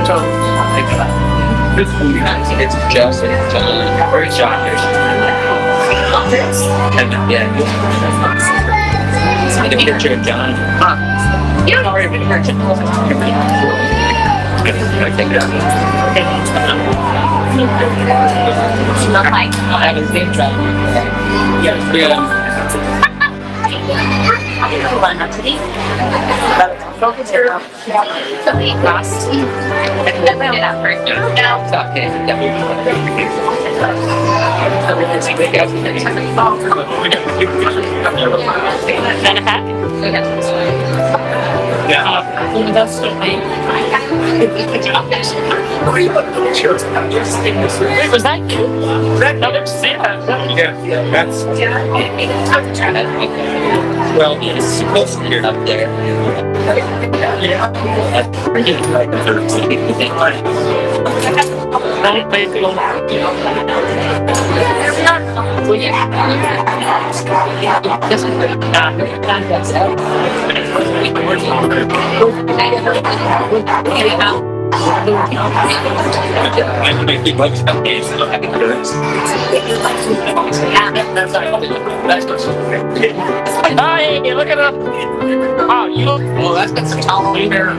So, like, it's just John or John. And yeah, it's a picture of John. You don't already been here. I think that. I have a name drop. Yeah. Wait, was that you? Another Santa? Yeah, that's. Well, it's supposed to be up there. Yeah. That's pretty like 13. Hey, look at that! Wow, you look. Well, that's got some towel in there.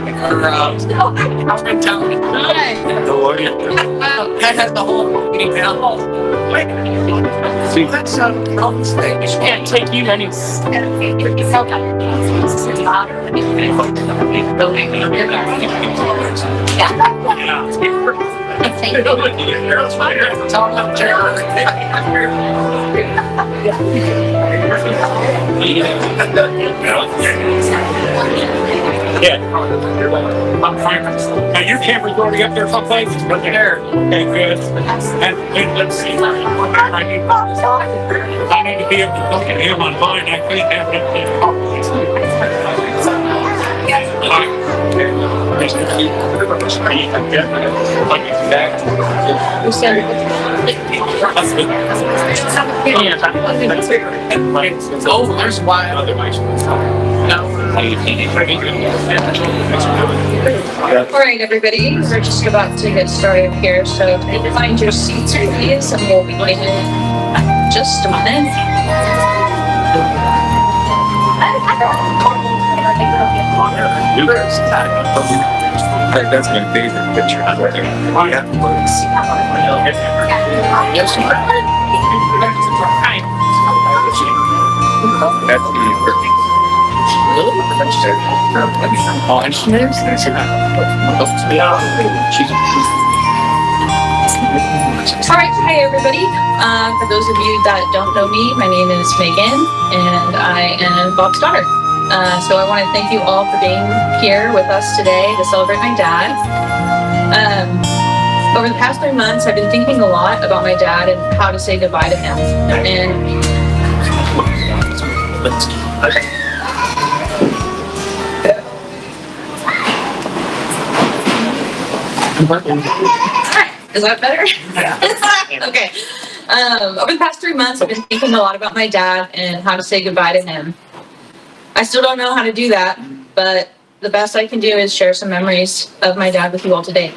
That has the whole meeting down. See, that's thing. It can't take you any. Yeah. Now your camera's already up there someplace? Right there. Okay, good. And let's see. I need to be able to look at him on mine. I can't have Oh, there's why otherwise. All right, everybody, we're just about to get started here, so find your seats, please, and we'll be waiting just a minute. That's my favorite picture. Yeah. Yes, that's the perfect. All right, hi everybody. For those of you that don't know me, my name is Megan, and I am Bob's daughter. So I want to thank you all for being here with us today to celebrate my dad. Over the past 3 months, I've been thinking a lot about my dad and how to say goodbye to him. And is that better? Yeah. Okay. Over the past 3 months, I've been thinking a lot about my dad and how to say goodbye to him. I still don't know how to do that, but the best I can do is share some memories of my dad with you all today.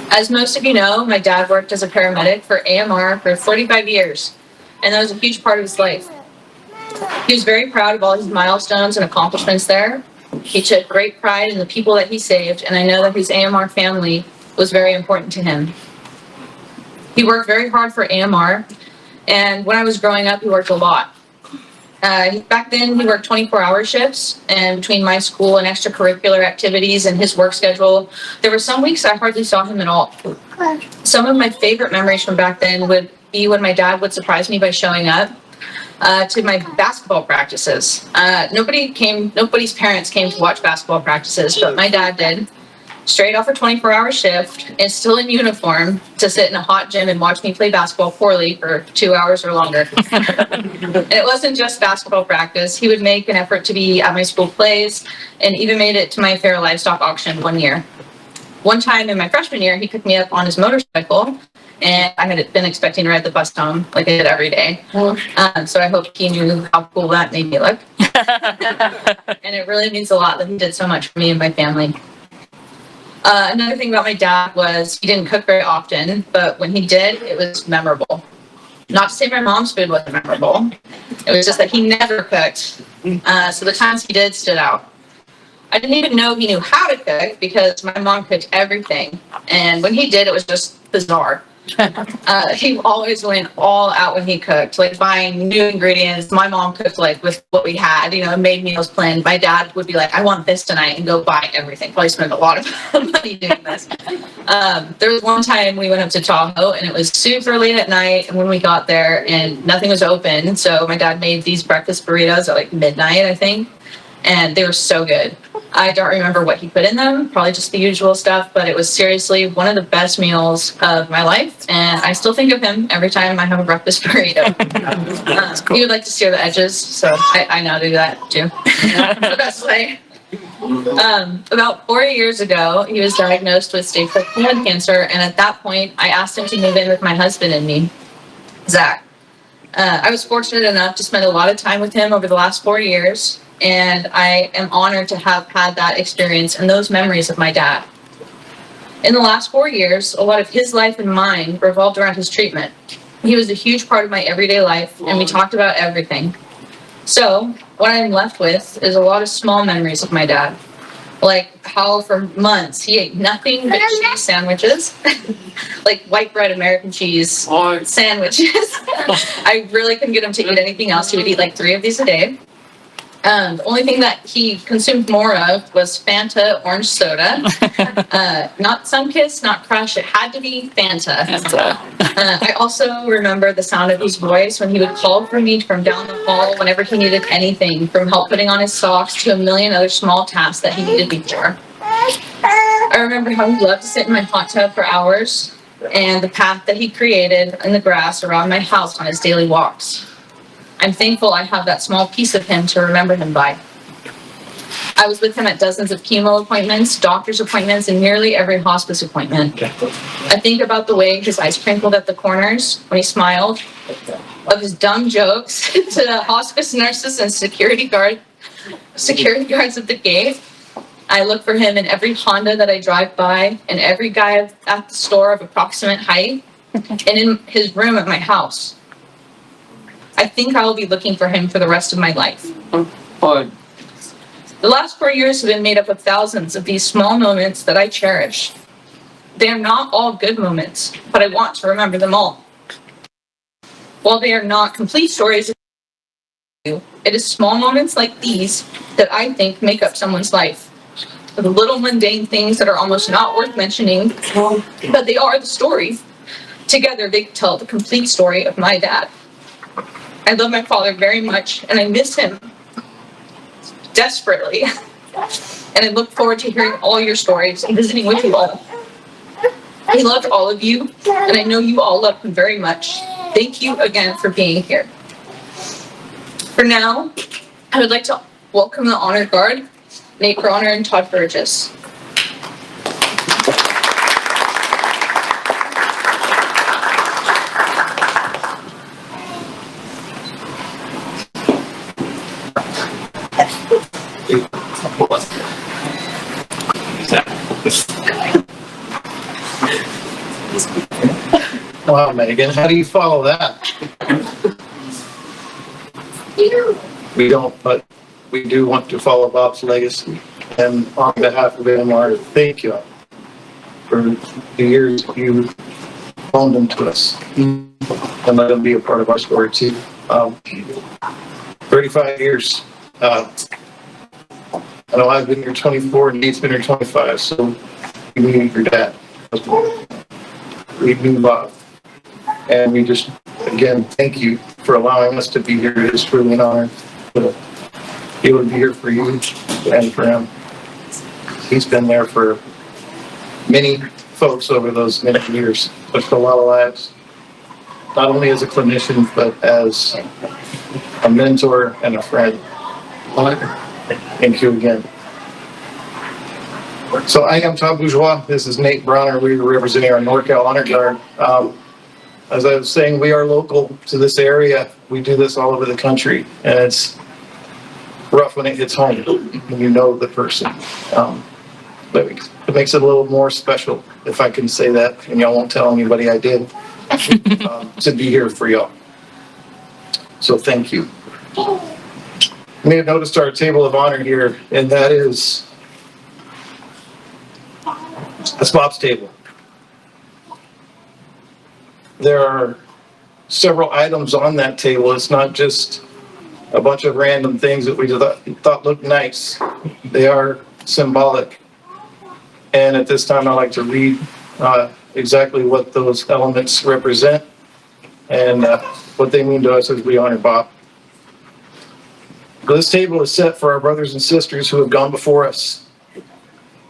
As most of you know, my dad worked as a paramedic for AMR for 45 years, and that was a huge part of his life. He was very proud of all his milestones and accomplishments there. He took great pride in the people that he saved, and I know that his AMR family was very important to him. He worked very hard for AMR, and when I was growing up, he worked a lot. Back then, he worked 24-hour shifts, and between my school and extracurricular activities and his work schedule, there were some weeks I hardly saw him at all. Some of my favorite memories from back then would be when my dad would surprise me by showing up to my basketball practices. Nobody's parents came to watch basketball practices, but my dad did. Straight off a 24-hour shift and still in uniform to sit in a hot gym and watch me play basketball poorly for 2 hours or longer. It wasn't just basketball practice. He would make an effort to be at my school plays and even made it to my fair livestock auction one year. One time in my freshman year, he picked me up on his motorcycle, and I had been expecting to ride the bus home like I did every day. So I hope he knew how cool that made me look. And it really means a lot that he did so much for me and my family. Another thing about my dad was he didn't cook very often, but when he did, it was memorable. Not to say my mom's food wasn't memorable. It was just that he never cooked. So the times he did stood out. I didn't even know he knew how to cook because my mom cooked everything. And when he did, it was just bizarre. He always went all out when he cooked, like buying new ingredients. My mom cooked like with what we had, made meals planned. My dad would be like, I want this tonight, and go buy everything. Probably spend a lot of money doing this. There was one time we went up to Tahoe and it was super late at night when we got there and nothing was open. So my dad made these breakfast burritos at like midnight, I think. And they were so good. I don't remember what he put in them, probably just the usual stuff, but it was seriously one of the best meals of my life. And I still think of him every time I have a breakfast burrito. He would like to sear the edges, so I now do that too. The best way. About 4 years ago, he was diagnosed with stage 4 blood cancer. And at that point, I asked him to move in with my husband and me, Zach. I was fortunate enough to spend a lot of time with him over the last 4 years. And I am honored to have had that experience and those memories of my dad. In the last 4 years, a lot of his life and mine revolved around his treatment. He was a huge part of my everyday life, and we talked about everything. So, what I'm left with is a lot of small memories of my dad. Like how for months he ate nothing but cheese sandwiches, like white bread American cheese sandwiches. I really couldn't get him to eat anything else. He would eat like 3 of these a day. The only thing that he consumed more of was Fanta orange soda. Not Sunkist, not Crush. It had to be Fanta. I also remember the sound of his voice when he would call for me from down the hall whenever he needed anything, from help putting on his socks to a million other small tasks that he needed me for. I remember how he loved to sit in my hot tub for hours and the path that he created in the grass around my house on his daily walks. I'm thankful I have that small piece of him to remember him by. I was with him at dozens of chemo appointments, doctor's appointments, and nearly every hospice appointment. I think about the way his eyes crinkled at the corners when he smiled, of his dumb jokes to the hospice nurses and security guards at the gate. I look for him in every Honda that I drive by, and every guy at the store of approximate height, and in his room at my house. I think I will be looking for him for the rest of my life. The last 4 years have been made up of thousands of these small moments that I cherish. They are not all good moments, but I want to remember them all. While they are not complete stories, it is small moments like these that I think make up someone's life. The little mundane things that are almost not worth mentioning, but they are the story. Together, they tell the complete story of my dad. I love my father very much, and I miss him desperately. And I look forward to hearing all your stories and visiting with you all. He loved all of you, and I know you all love him very much. Thank you again for being here. For now, I would like to welcome the Honor Guard, Nate Bronner and Todd Burgess. Wow, Megan, how do you follow that? We don't, but we do want to follow Bob's legacy. And on behalf of AMR, thank you for the years you loaned them to us. And let them be a part of our story too. 35 years. I know I've been here 24 and Nate's been here 25, so we knew your dad. We knew Bob. And we just, again, thank you for allowing us to be here. It is truly an honor to be able to be here for you and for him. He's been there for many folks over those many years, touched a lot of lives, not only as a clinician, but as a mentor and a friend. Thank you again. So I am Tom Bourgeois. This is Nate Bronner. We are representing our NorCal Honor Guard. As I was saying, we are local to this area. We do this all over the country, and it's rough when it hits home, when you know the person. But it makes it a little more special, if I can say that, and y'all won't tell anybody I did, to be here for y'all. So thank you. You may have noticed our table of honor here, and that's Bob's table. There are several items on that table. It's not just a bunch of random things that we thought looked nice. They are symbolic. And at this time, I'd like to read exactly what those elements represent and what they mean to us as we honor Bob. This table is set for our brothers and sisters who have gone before us.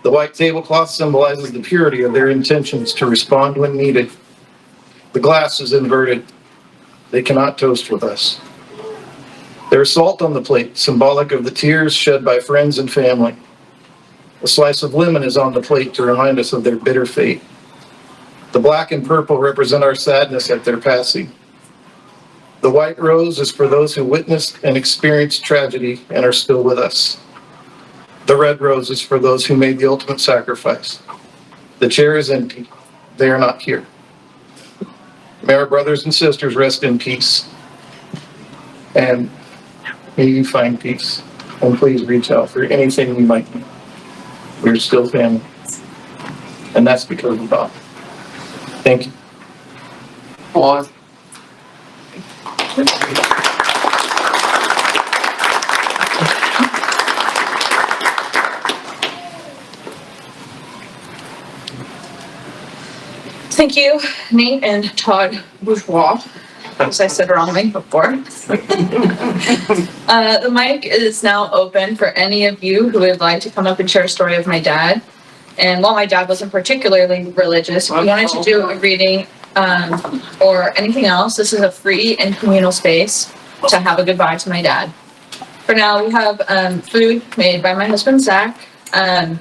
The white tablecloth symbolizes the purity of their intentions to respond when needed. The glass is inverted. They cannot toast with us. There is salt on the plate, symbolic of the tears shed by friends and family. A slice of lemon is on the plate to remind us of their bitter fate. The black and purple represent our sadness at their passing. The white rose is for those who witnessed and experienced tragedy and are still with us. The red rose is for those who made the ultimate sacrifice. The chair is empty. They are not here. May our brothers and sisters rest in peace. And may you find peace. And please reach out for anything you might need. We're still family. And that's because of Bob. Thank you. Pause. Thank you, Nate and Todd Bourgeois, as I said wrongly before. The mic is now open for any of you who would like to come up and share a story of my dad. And while my dad wasn't particularly religious, if you wanted to do a reading or anything else, this is a free and communal space to have a goodbye to my dad. For now, we have food made by my husband, Zach, and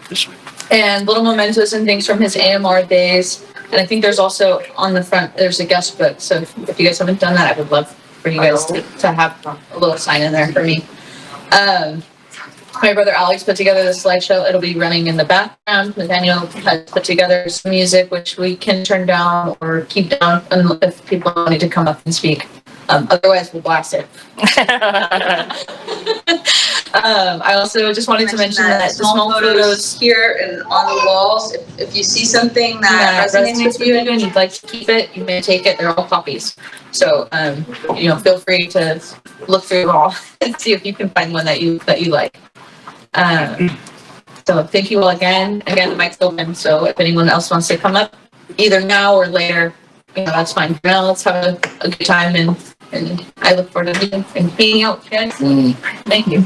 little mementos and things from his AMR days. And I think there's also on the front, there's a guest book. So if you guys haven't done that, I would love for you guys to have a little sign in there for me. My brother Alex put together the slideshow. It'll be running in the background. Nathaniel has put together some music, which we can turn down or keep down if people need to come up and speak. Otherwise, we'll blast it. I also just wanted to mention that the small photos here and on the walls, if you see something that resonates with you, and you'd like to keep it, you may take it. They're all copies. So, feel free to look through them all and see if you can find one that you like. So thank you all again. Again, the mic's open. So if anyone else wants to come up, either now or later, that's fine. Now let's have a good time, and I look forward to being out with you guys. Thank you.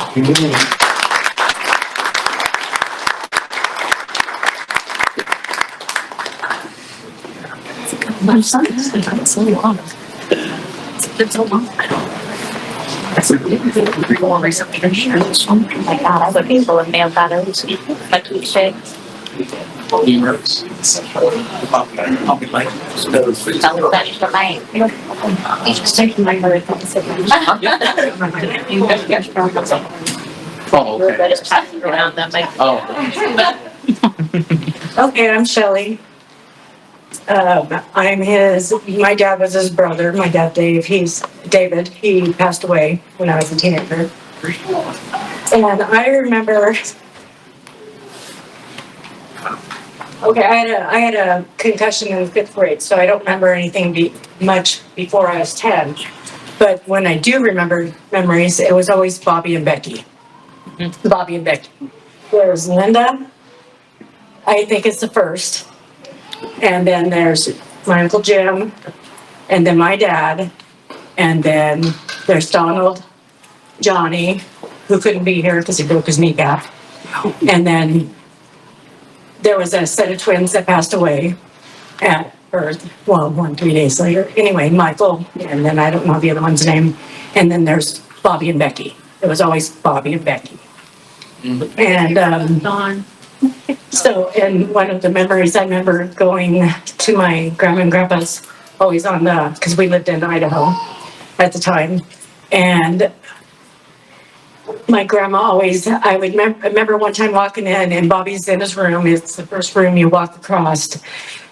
My son has been done so long. It's been so long. More recently, oh my God, I would be full of male photos. Like you say. Tell me that to my. He's just taking my mother. Oh, okay. Just passing around them. Oh. Okay, I'm Shelley. My dad was his brother, my dad Dave, David, he passed away when I was a teenager. And I remember, I had a concussion in the 5th grade, so I don't remember anything much before I was 10. But when I do remember memories, it was always Bobby and Becky. Bobby and Becky. There's Linda, I think it's the first. And then there's my Uncle Jim, and then my dad, and then there's Donald, Johnny, who couldn't be here because he broke his kneecap. And then there was a set of twins that passed away at birth, 3 days later. Anyway, Michael, and then I don't know the other one's name. And then there's Bobby and Becky. It was always Bobby and Becky. And so, and one of the memories, I remember going to my grandma and grandpa's, always because we lived in Idaho at the time. And my grandma always, I would remember one time walking in and Bobby's in his room. It's the first room you walk across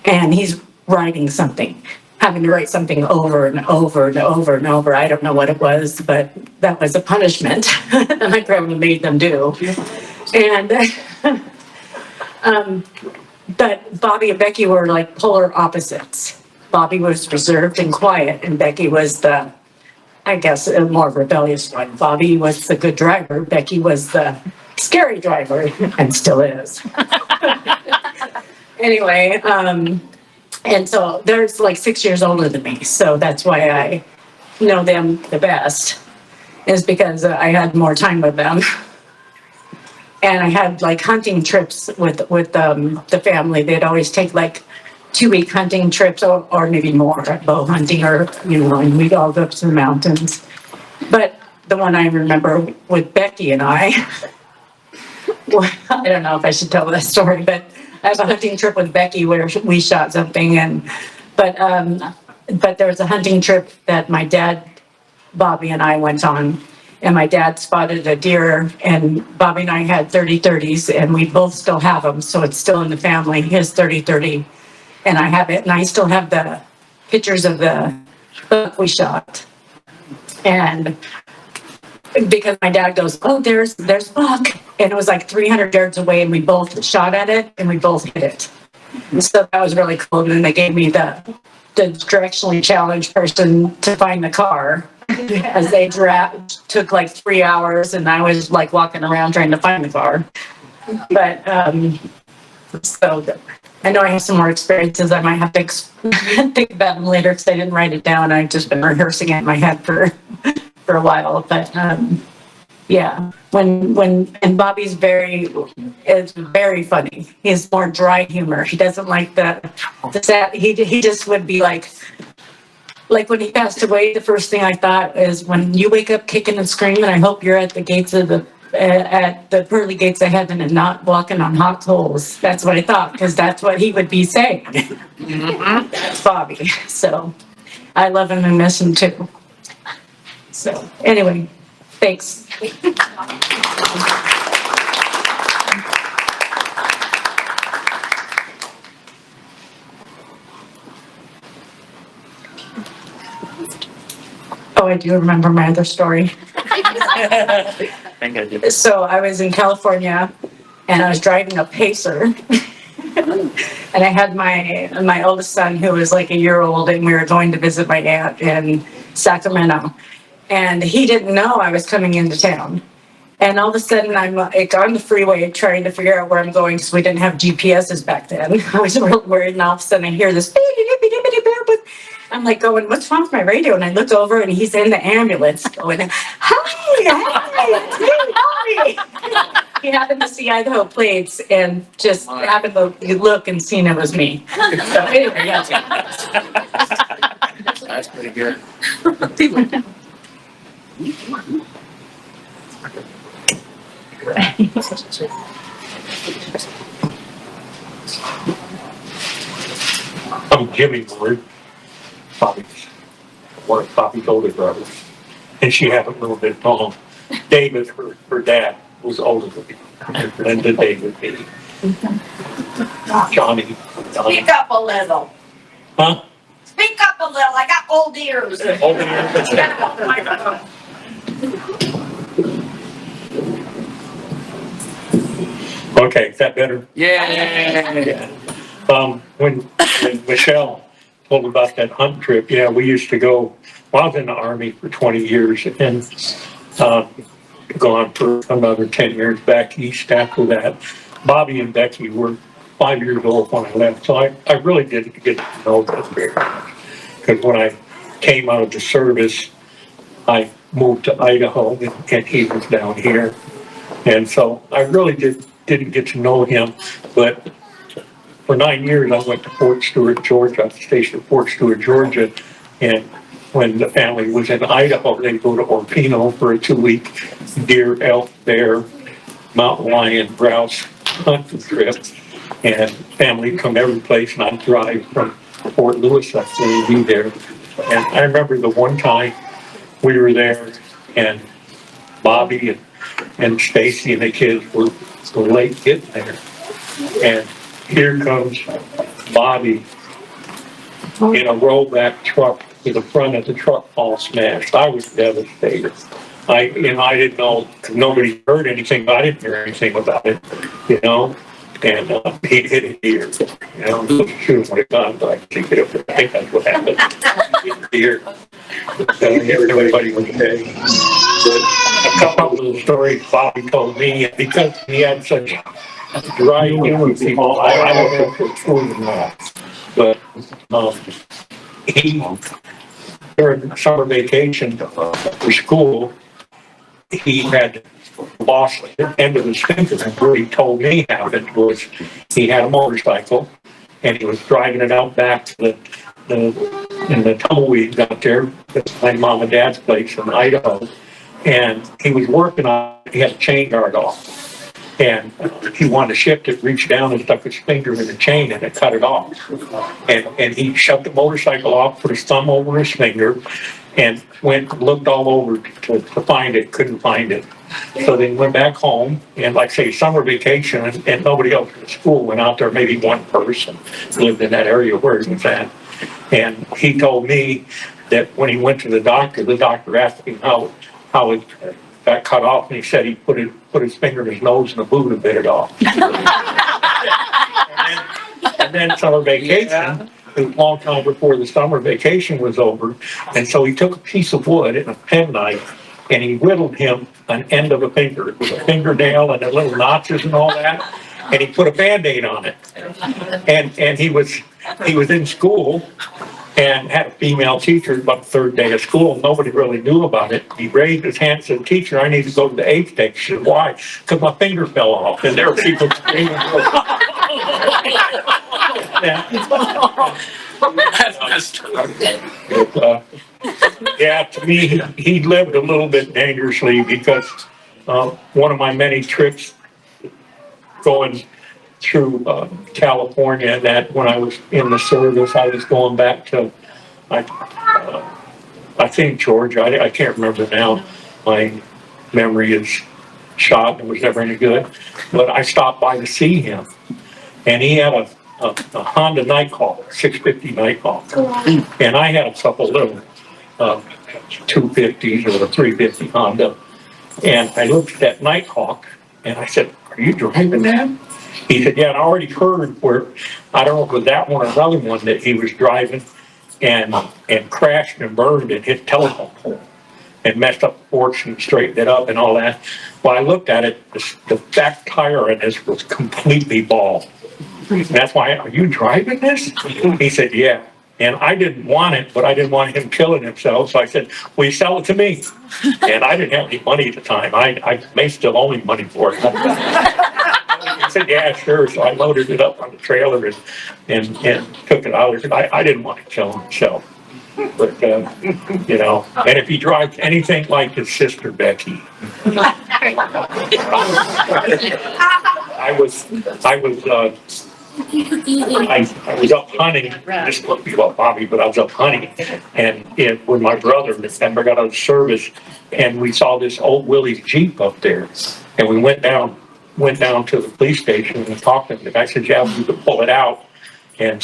and he's writing something, having to write something over and over and over and over. I don't know what it was, but that was a punishment that my grandma made them do. And, but Bobby and Becky were like polar opposites. Bobby was reserved and quiet and Becky was the, I guess, a more rebellious one. Bobby was the good driver. Becky was the scary driver and still is. Anyway, and so they're like 6 years older than me. So that's why I know them the best, is because I had more time with them. And I had like hunting trips with the family. They'd always take like 2-week hunting trips or maybe more, bow hunting or, and we'd all go up to the mountains. But the one I remember with Becky and I, well, I don't know if I should tell that story, but I have a hunting trip with Becky where we shot something but there was a hunting trip that my dad, Bobby and I went on. And my dad spotted a deer and Bobby and I had 30-30s and we both still have them. So it's still in the family, his 30-30. And I have it and I still have the pictures of the buck we shot. And because my dad goes, oh, there's buck. And it was like 300 yards away and we both shot at it and we both hit it. And so that was really cool. And then they gave me the directionally challenged person to find the car. As they took like 3 hours and I was like walking around trying to find the car. But so I know I have some more experiences. I might have to think about them later because I didn't write it down. I've just been rehearsing it in my head for a while. But yeah, and Bobby's is very funny. He has more dry humor. He doesn't like the sad. He just would be like when he passed away, the first thing I thought is when you wake up kicking and screaming, I hope you're at the gates of at the pearly gates of heaven and not walking on hot coals. That's what I thought, because that's what he would be saying. That's Bobby. So I love him and miss him too. So anyway, thanks. Oh, I do remember my other story. So I was in California and I was driving a Pacer. And I had my oldest son who was like a year old and we were going to visit my aunt in Sacramento. And he didn't know I was coming into town. And all of a sudden I'm like on the freeway trying to figure out where I'm going because we didn't have GPSs back then. I was real worried and all of a sudden I hear this. I'm like going, what's wrong with my radio? And I look over and he's in the ambulance going, hi. He happened to see Idaho plates and just happened to look and seen it was me. So anyway, yeah. That's pretty good. I'm Jimmy Ward, Bobby's older brother, and she had a little bit long. David, her dad, was older than me, and Linda David, Johnny. Speak up a little. Huh? Speak up a little. I got old ears. Older than Okay, is that better? Yeah. When Michelle told about that hunt trip, yeah, we used to go, well, I was in the Army for 20 years and gone for another 10 years back east after that. Bobby and Becky were 5 years old when I left, so I really didn't get to know them very much. Because when I came out of the service, I moved to Idaho and he was down here. And so I really didn't get to know him, but for 9 years, I went to Fort Stewart, Georgia, stationed at Fort Stewart, Georgia. And when the family was in Idaho, they'd go to Orpino for a 2-week deer, elk, bear, mountain lion, grouse hunting trip. And family come every place, and I'd drive from Fort Lewis up there and be there. And I remember the one time we were there, and Bobby and and Stacy and the kids were late getting there. And here comes Bobby in a rollback truck with the front of the truck all smashed. I was devastated. I didn't know, nobody heard anything, but I didn't hear anything about it, and he hit a deer, shoot him with a gun, but I think that's what happened. He hit a deer. Everybody was okay. But a couple of the stories Bobby told me, because he had such dry humor people, I don't know if it's true or not. But, he, during summer vacation for school, he had lost the end of his finger. And what he told me happened was he had a motorcycle and he was driving it out back to in the tumbleweeds out there, that's my mom and dad's place in Idaho. And he was working on it, he had a chain guard off. And he wanted to shift it, reached down and stuck his finger in the chain and it cut it off. And he shut the motorcycle off, put his thumb over his finger and looked all over to find it, couldn't find it. So they went back home and like say summer vacation and nobody else in the school went out there, maybe one person lived in that area where he was at. And he told me that when he went to the doctor asked him how it got cut off, and he said he put his finger in his nose and the boot and bit it off. and then summer vacation, a long time before the summer vacation was over, and so he took a piece of wood and a penknife, and he whittled him an end of a finger. It was a fingernail and the little notches and all that, and he put a Band-Aid on it. And he was in school and had a female teacher about the third day of school. Nobody really knew about it. He raised his hand and said, "Teacher, I need to go to the AIDS day." She said, "Why?" "Because my finger fell off." And there were people screaming. Yeah, to me, he lived a little bit dangerously because one of my many trips going through California, that when I was in the service, I was going back to, I think Georgia, I can't remember now. My memory is shot and was never any good. But I stopped by to see him. And he had a Honda Nighthawk, 650 Nighthawk. And I had a couple little 250s or a 350 Honda. And I looked at that Nighthawk and I said, "Are you driving that?" He said, "Yeah, and I already heard where, I don't know if it was that one or another one that he was driving and crashed and burned and hit telephone pole and messed up the porch and straightened it up and all that." Well, I looked at it, the back tire in this was completely bald. And that's why, "Are you driving this?" He said, "Yeah." And I didn't want it, but I didn't want him killing himself. So I said, "Will you sell it to me?" And I didn't have any money at the time. I may still owe him money for it. I said, "Yeah, sure." So I loaded it up on the trailer and took it out. I didn't want to kill himself. But, and if he drives anything like his sister Becky, I was up hunting, just looked about Bobby, but I was up hunting and with my brother, and we got out of service and we saw this old Willie's Jeep up there. And we went down to the police station and talked to him. The guy said, "Yeah, we could pull it out and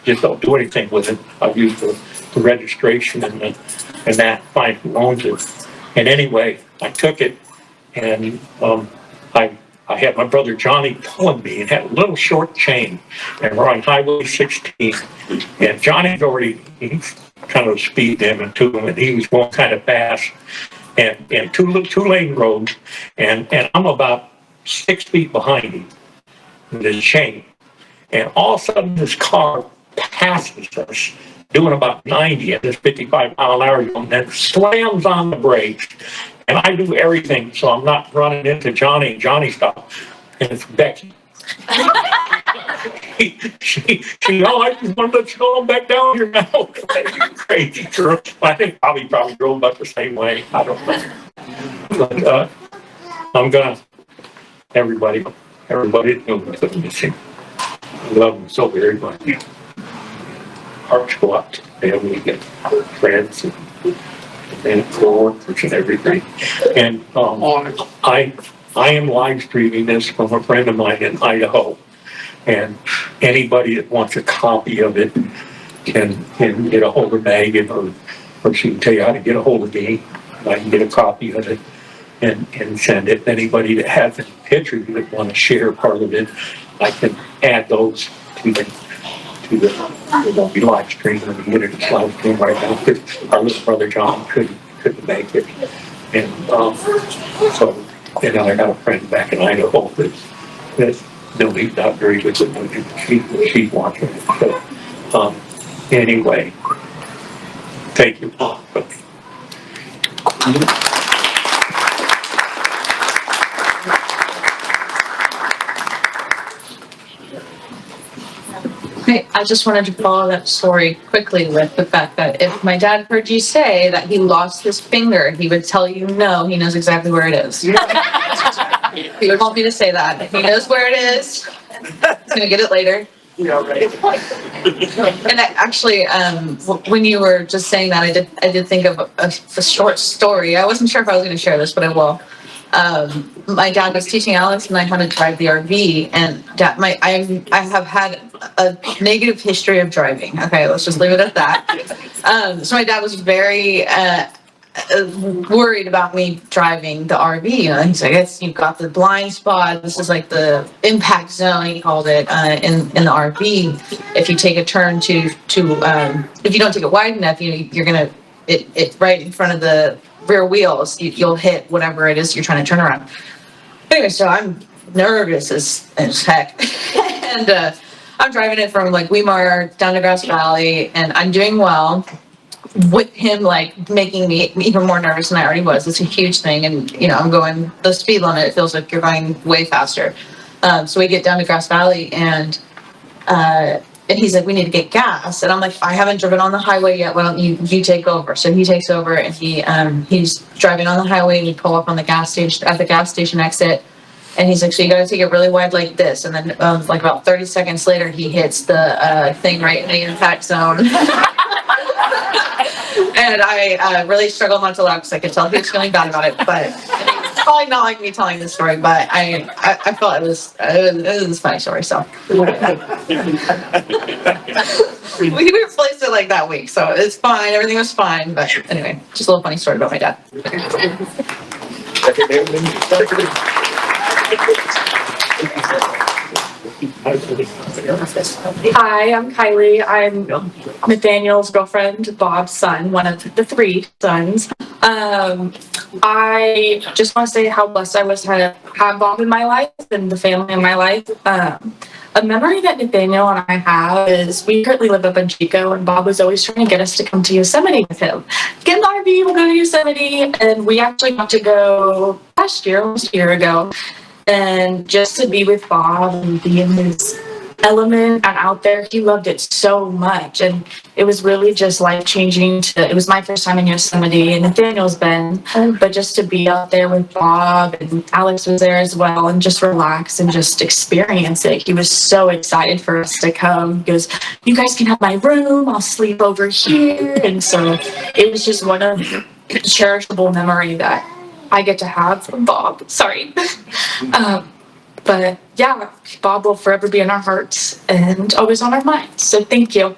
just don't do anything with it. I've used the registration and that, find who owns it." And anyway, I took it and I had my brother Johnny pulling me and had a little short chain, and we're on Highway 16. And Johnny's he's kind of speed limit to him, and he was going kind of fast. And two-lane road, and I'm about 6 feet behind him with his chain. And all of a sudden, this car passes us, doing about 90 at this 55-mile-an-hour zone, and then slams on the brakes. And I do everything so I'm not running into Johnny and Johnny stopped. And it's Becky. she I just want to let you know I'm back down here now. You crazy girl. I think probably drove about the same way. I don't know. But I'm gonna, everybody knows what missing. I love them so very much. Hearts go out to family and friends and and coworkers and everything. And, I am live streaming this from a friend of mine in Idaho. And anybody that wants a copy of it can get a hold of Megan or she can tell you how to get a hold of me. I can get a copy of it and send it. Anybody that has any pictures that want to share part of it, I can add those to the live stream and get it as live stream right now because our little brother John couldn't make it. And so, I got a friend back in Idaho that no, he's not very good with it. She's watching it. So, anyway, thank you. Hey, I just wanted to follow that story quickly with the fact that if my dad heard you say that he lost his finger, he would tell you no, he knows exactly where it is. He would want me to say that. He knows where it is. He's gonna get it later. Yeah, right. And when you were just saying that, I did think of a short story. I wasn't sure if I was gonna share this, but I will. My dad was teaching Alex and I how to drive the RV, and I have had a negative history of driving. Okay, let's just leave it at that. So my dad was very worried about me driving the RV. He's like, you've got the blind spot. This is like the impact zone, he called it, in the RV. If you take a turn if you don't take it wide enough, you're gonna it right in front of the rear wheels, you'll hit whatever it is you're trying to turn around. Anyway, so I'm nervous as heck. And I'm driving it from like Weimar down to Grass Valley, and I'm doing well with him like making me even more nervous than I already was. It's a huge thing. And, I'm going the speed limit. It feels like you're going way faster. So we get down to Grass Valley and he's like, we need to get gas. And I'm like, I haven't driven on the highway yet. Why don't you take over? So he takes over and he's driving on the highway. We pull up on the gas station exit. And he's like, so you got to take it really wide like this. And then like about 30 seconds later, he hits the thing right in the impact zone. And I really struggled not to laugh because I could tell he was feeling bad about it. But it's probably not like me telling this story, but I felt it was a funny story. So we replaced it like that week, so it's fine. Everything was fine. But anyway, just a little funny story about my dad. Hi, I'm Kylie. I'm Nathaniel's girlfriend, Bob's son, one of the 3 sons. I just want to say how blessed I was to have Bob in my life and the family in my life. A memory that Nathaniel and I have is we currently live up in Chico, and Bob was always trying to get us to come to Yosemite with him. Get an RV, we'll go to Yosemite. And we actually got to go last year, almost a year ago. And just to be with Bob and be in his element and out there, he loved it so much. And it was really just life-changing. It was my first time in Yosemite, and Nathaniel's been, but just to be out there with Bob, and Alex was there as well, and just relax and just experience it. He was so excited for us to come. He goes, you guys can have my room, I'll sleep over here. And so it was just one of the cherishable memory that I get to have from Bob. Sorry. But yeah, Bob will forever be in our hearts and always on our minds. So thank you.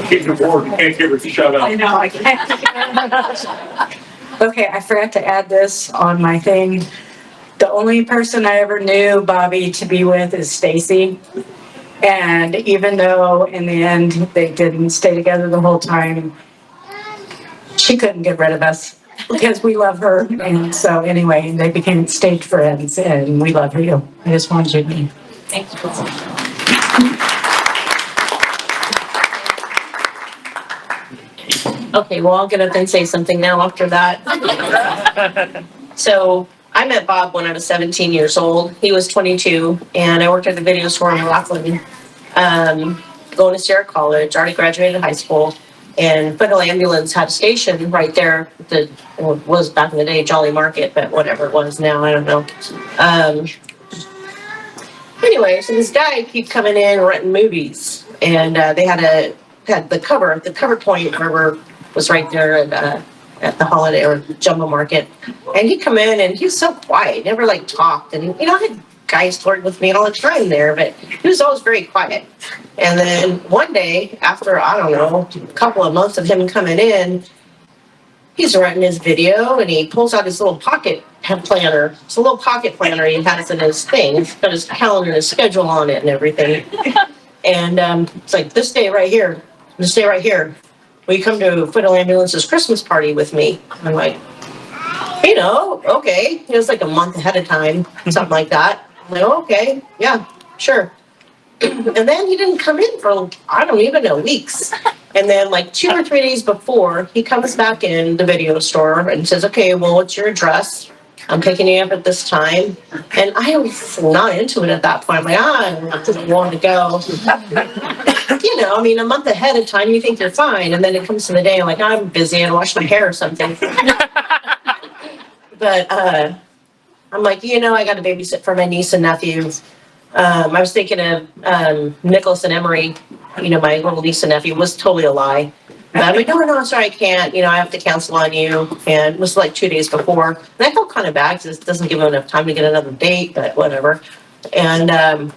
Getting bored, you can't get her to shut up. I know, I can't. Okay, I forgot to add this on my thing. The only person I ever knew Bobby to be with is Stacy. And even though in the end they didn't stay together the whole time, she couldn't get rid of us because we love her. And so anyway, they became stage friends, and we love you. I just wanted you to know. Thank you. Okay, well, I'll get up and say something now after that. So I met Bob when I was 17 years old. He was 22, and I worked at the video store in Rockland. going to Sierra College, already graduated high school. And Foothill Ambulance had a station right there that was back in the day Jolly Market, but whatever it was now, I don't know. Anyway, so this guy keeps coming in renting movies, and they had the cover point where was right there at the Holiday or Jumbo Market, and he'd come in and he was so quiet, never like talked, and I had guys working with me all the time there, but he was always very quiet. And then one day, after I don't know, a couple of months of him coming in, he's writing his video and he pulls out his little pocket planner. It's a little pocket planner he has in his thing. He's got his calendar and his schedule on it and everything. And it's like, this day right here, will you come to Foothill Ambulance's Christmas party with me? And I'm like, okay. It was like a month ahead of time, something like that. I'm like, okay, yeah, sure. And then he didn't come in for, I don't even know, weeks. And then like 2 or 3 days before, he comes back in the video store and says, okay, well, what's your address? I'm picking you up at this time. And I was not into it at that point. I'm like, I just want to go. A month ahead of time, you think you're fine. And then it comes to the day, I'm like, I'm busy, I wash my hair or something. But I'm like, I got to babysit for my niece and nephew. I was thinking of Nicholas and Emery, my little niece and nephew, was totally a lie. But I'm like, no, sorry, I can't. I have to cancel on you. And it was like 2 days before. And I felt kind of bad because it doesn't give him enough time to get another date, but whatever. And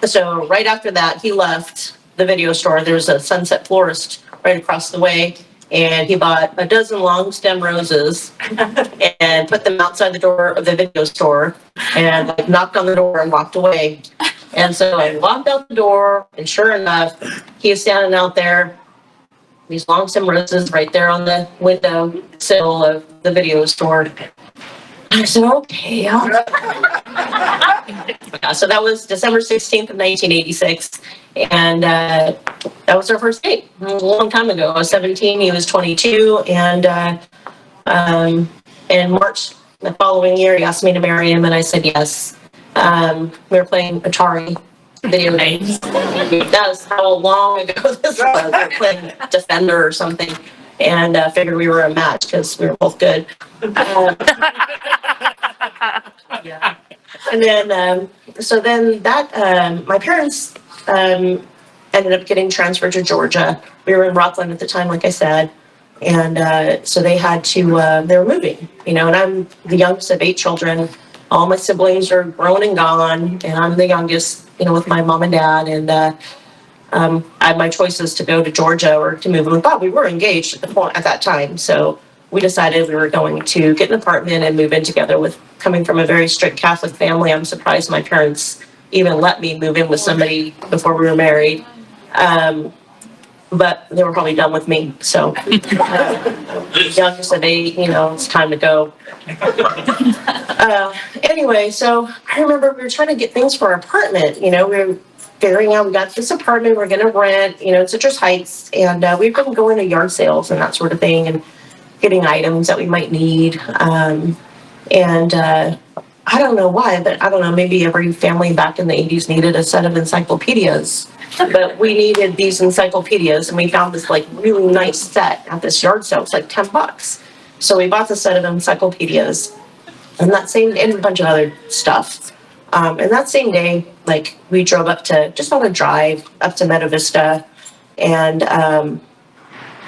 so right after that, he left the video store. There's a Sunset Florist right across the way. And he bought a dozen long stem roses and put them outside the door of the video store and like knocked on the door and walked away. And so I walked out the door, and sure enough, he was standing out there, these long stem roses right there on the window sill of the video store. I said, okay. Yeah, so that was December 16th of 1986. And that was our first date. It was a long time ago. I was 17, he was 22. And in March the following year, he asked me to marry him, and I said yes. We were playing Atari video games. That's how long ago this was. We were playing Defender or something, and figured we were a match because we were both good. Yeah. And then, my parents ended up getting transferred to Georgia. We were in Rockland at the time, like I said. And so they had to, they were moving, and I'm the youngest of 8 children. All my siblings are grown and gone, and I'm the youngest, with my mom and dad. And I had my choices to go to Georgia or to move in with Bob. We were engaged at that time. So we decided we were going to get an apartment and move in together. With coming from a very strict Catholic family, I'm surprised my parents even let me move in with somebody before we were married. But they were probably done with me. So youngest of 8, it's time to go. Anyway, so I remember we were trying to get things for our apartment. We were figuring out, we got this apartment we're going to rent, in Citrus Heights. And we've been going to yard sales and that sort of thing and getting items that we might need. I don't know why, but I don't know, maybe every family back in the 80s needed a set of encyclopedias. But we needed these encyclopedias, and we found this like really nice set at this yard sale. It's like $10. So we bought the set of encyclopedias and a bunch of other stuff. And that same day, like we drove just on a drive up to Meta Vista. And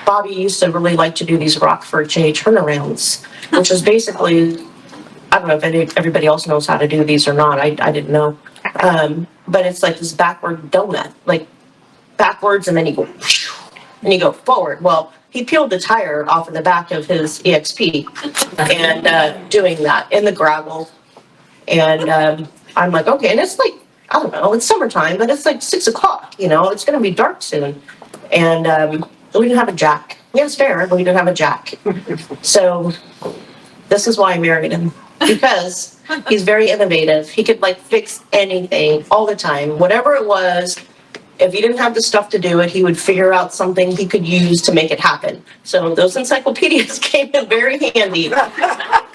Bobby used to really like to do these Rockford J turnarounds, which is basically, I don't know if everybody else knows how to do these or not. I didn't know. But it's like this backward donut, like backwards, and then you go forward. Well, he peeled the tire off of the back of his EXP and doing that in the gravel. And I'm like, okay. And it's like, I don't know, it's summertime, but it's like 6 o'clock, it's going to be dark soon. And we didn't have a jack. We had a spare, but we didn't have a jack. So this is why I married him. Because he's very innovative. He could fix anything all the time. Whatever it was, if he didn't have the stuff to do it, he would figure out something he could use to make it happen. So those encyclopedias came in very handy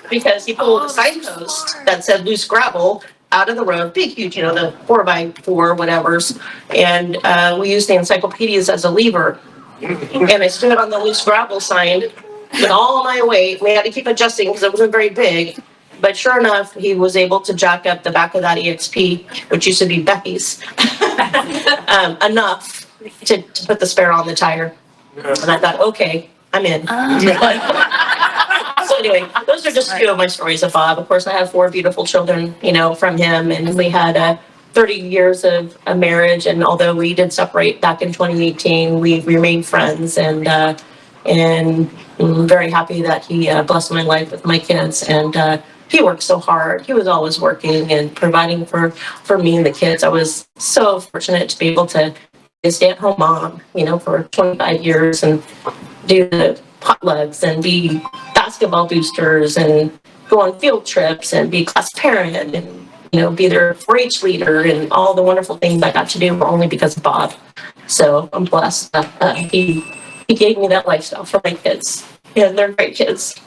because he pulled a signpost that said loose gravel out of the road, big, huge, the 4x4 whatevers. And we used the encyclopedias as a lever. And I stood on the loose gravel sign with all my weight. We had to keep adjusting because it wasn't very big. But sure enough, he was able to jack up the back of that EXP, which used to be Becky's, enough to put the spare on the tire. And I thought, okay, I'm in. So anyway, those are just a few of my stories of Bob. Of course, I have 4 beautiful children, from him. And we had 30 years of a marriage. And although we did separate back in 2018, we remained friends. And I'm very happy that he blessed my life with my kids. And he worked so hard. He was always working and providing for me and the kids. I was so fortunate to be able to be a stay-at-home mom, for 25 years and do the potlucks and be basketball boosters and go on field trips and be class parent and, be their 4-H leader and all the wonderful things I got to do only because of Bob. So I'm blessed that he gave me that lifestyle for my kids. Yeah, they're great kids.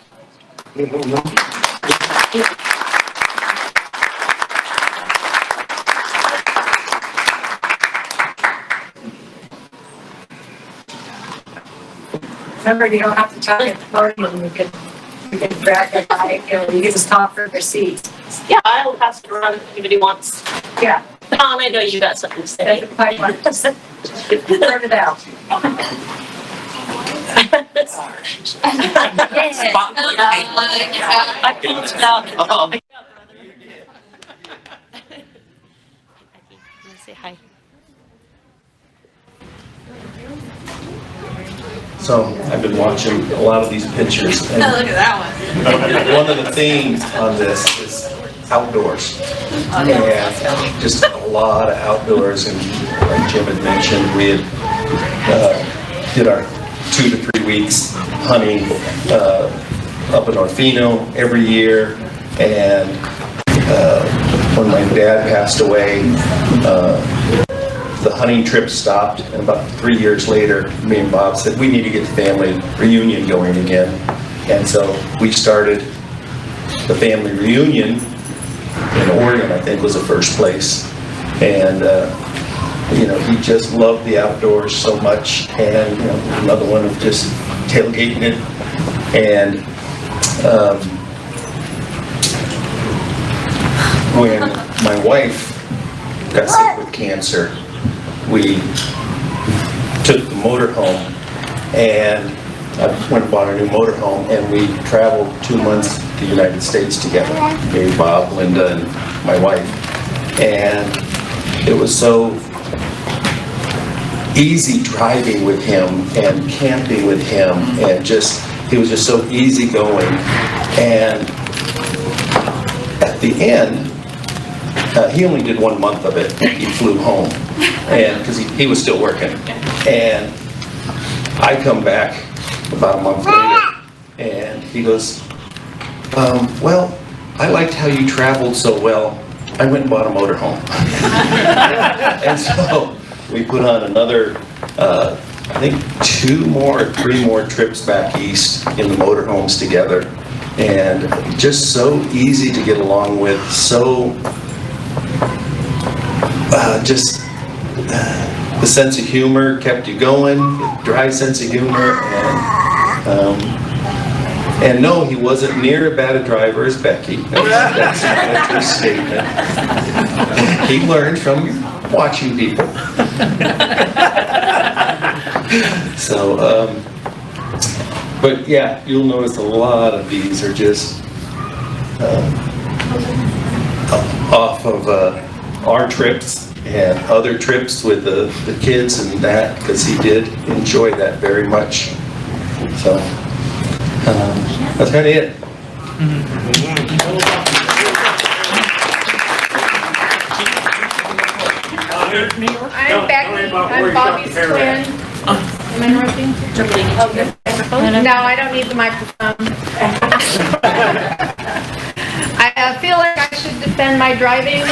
Remember, you don't have to talk at the podium, you can drag it by, you can just talk for their seats. Yeah, I'll pass it around if anybody wants. Yeah. Tom, I know you got something to say. Turn it out. Say hi. So I've been watching a lot of these pictures. And Oh, look at that one. one of the themes on this is outdoors. And just a lot of outdoors. And like Jim had mentioned, we had did our 2 to 3 weeks hunting up in Orfino every year. And when my dad passed away, the hunting trip stopped, and about 3 years later, me and Bob said, we need to get the family reunion going again. And so we started the family reunion in Oregon, I think was the first place. And, he just loved the outdoors so much, and another one of just tailgating it. And when my wife got sick with cancer, we took the motorhome, and I went and bought a new motorhome, and we traveled 2 months to the United States together, me, Bob, Linda, and my wife. And it was so easy driving with him and camping with him, and he was just so easygoing. And at the end, he only did 1 month of it. He flew home, and because he was still working. And I come back about a month later, and he goes, well, I liked how you traveled so well. I went and bought a motorhome. And so we put on another, I think 2 more or 3 more trips back east in the motorhomes together. And just so easy to get along with, so the sense of humor kept you going, dry sense of humor, and no, he wasn't near as bad a driver as Becky. That's a true statement. He learned from watching people. So, but yeah, you'll notice a lot of these are just off of our trips and other trips with the kids and that, because he did enjoy that very much. So that's kind of it. I'm Becky, I'm Bobby's twin. Am I interrupting? Okay. No, I don't need the microphone. I feel like I should defend my driving.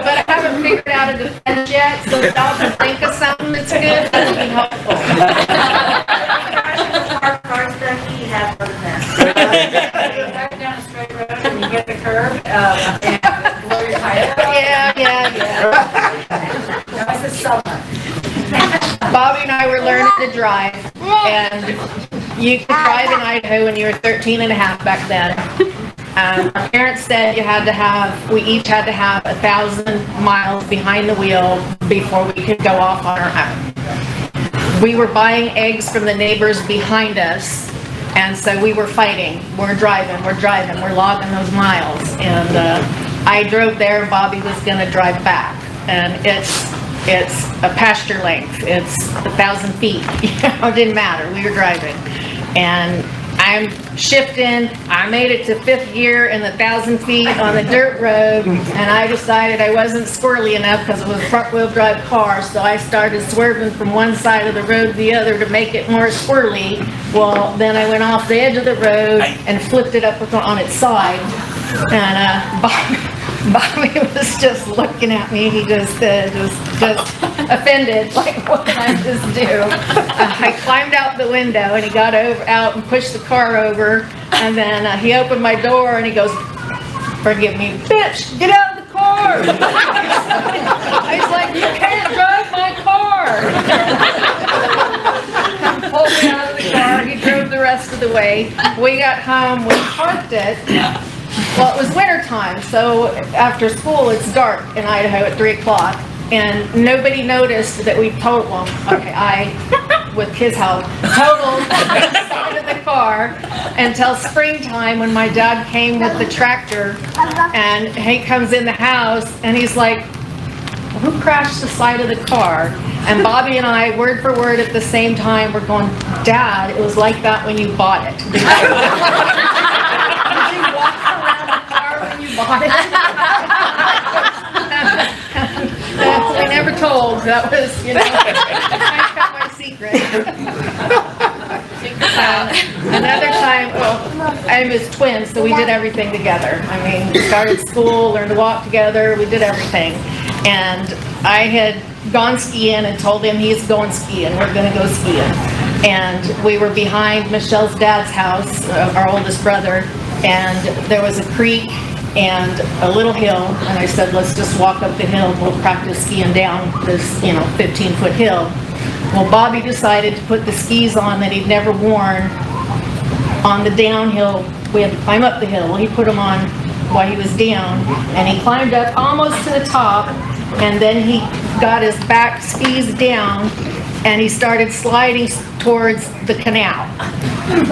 But I haven't figured out a defense yet, so if y'all can think of something that's good, that would be helpful. Our cars, Becky, have one of them. You drive down a straight road and you get the curve, That was the summer. Bobby and I were learning to drive, and you could drive in Idaho when you were 13 and a half back then. Our parents said we each had to have 1,000 miles behind the wheel before we could go off on our own. We were buying eggs from the neighbors behind us, and so we were fighting. We're driving, we're logging those miles. And I drove there, and Bobby was gonna drive back. And it's a pasture length. It's 1,000 feet. It didn't matter. We were driving. And I'm shifting. I made it to 5th gear in the 1,000 feet on the dirt road, and I decided I wasn't squirrely enough because it was a front-wheel drive car, so I started swerving from one side of the road to the other to make it more squirrely. Well, then I went off the edge of the road and flipped it up on its side, and Bobby was just looking at me. He just offended, like, what did I just do? I climbed out the window, and he got out and pushed the car over, and then he opened my door, and he goes, "Forgive me, bitch, get out of the car!" I was like, "You can't drive my car!" Pulled me out of the car. He drove the rest of the way. We got home, we parked it. Well, it was winter time, so after school, it's dark in Idaho at 3 o'clock, and nobody noticed that we totaled, with his help, totaled the side of the car until springtime when my dad came with the tractor, and he comes in the house, and he's like, "Who crashed the side of the car?" And Bobby and I, word for word at the same time, were going, "Dad, it was like that when you bought it." Did you walk around the car when you bought it? We never told. That was, I kept my secret. Another time, I'm his twin, so we did everything together. I mean, we started school, learned to walk together, we did everything. And I had gone skiing and told him he's going skiing, we're gonna go skiing. And we were behind Michelle's dad's house, our oldest brother, and there was a creek and a little hill, and I said, let's just walk up the hill and we'll practice skiing down this, 15-foot hill. Well, Bobby decided to put the skis on that he'd never worn on the downhill. We had to climb up the hill. Well, he put them on while he was down, and he climbed up almost to the top, and then he got his back skis down, and he started sliding towards the canal.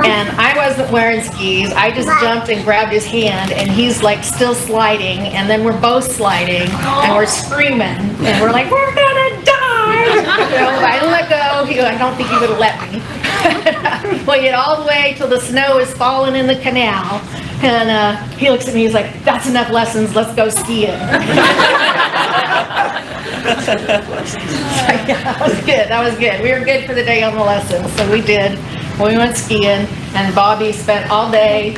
And I wasn't wearing skis. I just jumped and grabbed his hand, and he's like still sliding, and then we're both sliding, and we're screaming, and we're like, we're gonna die! I let go. I don't think he would have let me. Well, you get all the way till the snow is falling in the canal, and he looks at me, he's like, that's enough lessons, let's go skiing. That was good. We were good for the day on the lessons, so we did. We went skiing, and Bobby spent all day.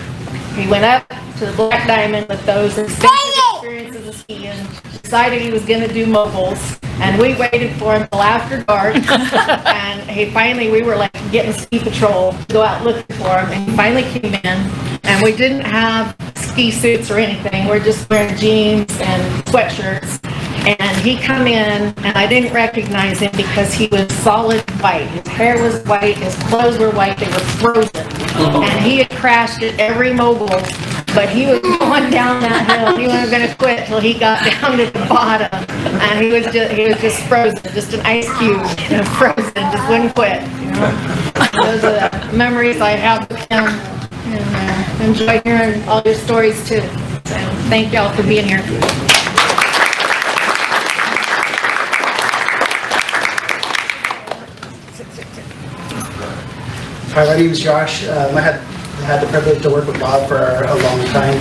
He went up to the Black Diamond with those extensive experiences of skiing, decided he was going to do mobiles, and we waited for him till after dark, and we were like getting ski patrol to go out looking for him, and he finally came in, and we didn't have ski suits or anything. We're just wearing jeans and sweatshirts. And he come in, and I didn't recognize him because he was solid white. His hair was white, his clothes were white, they were frozen. And he had crashed at every mobile, but he was going down that hill. He wasn't going to quit till he got down to the bottom. And he was just frozen, just an ice cube, frozen, just wouldn't quit. Those are the memories I have with him. And enjoy hearing all your stories too. So thank y'all for being here. Hi, my name is Josh. I had the privilege to work with Bob for a long time.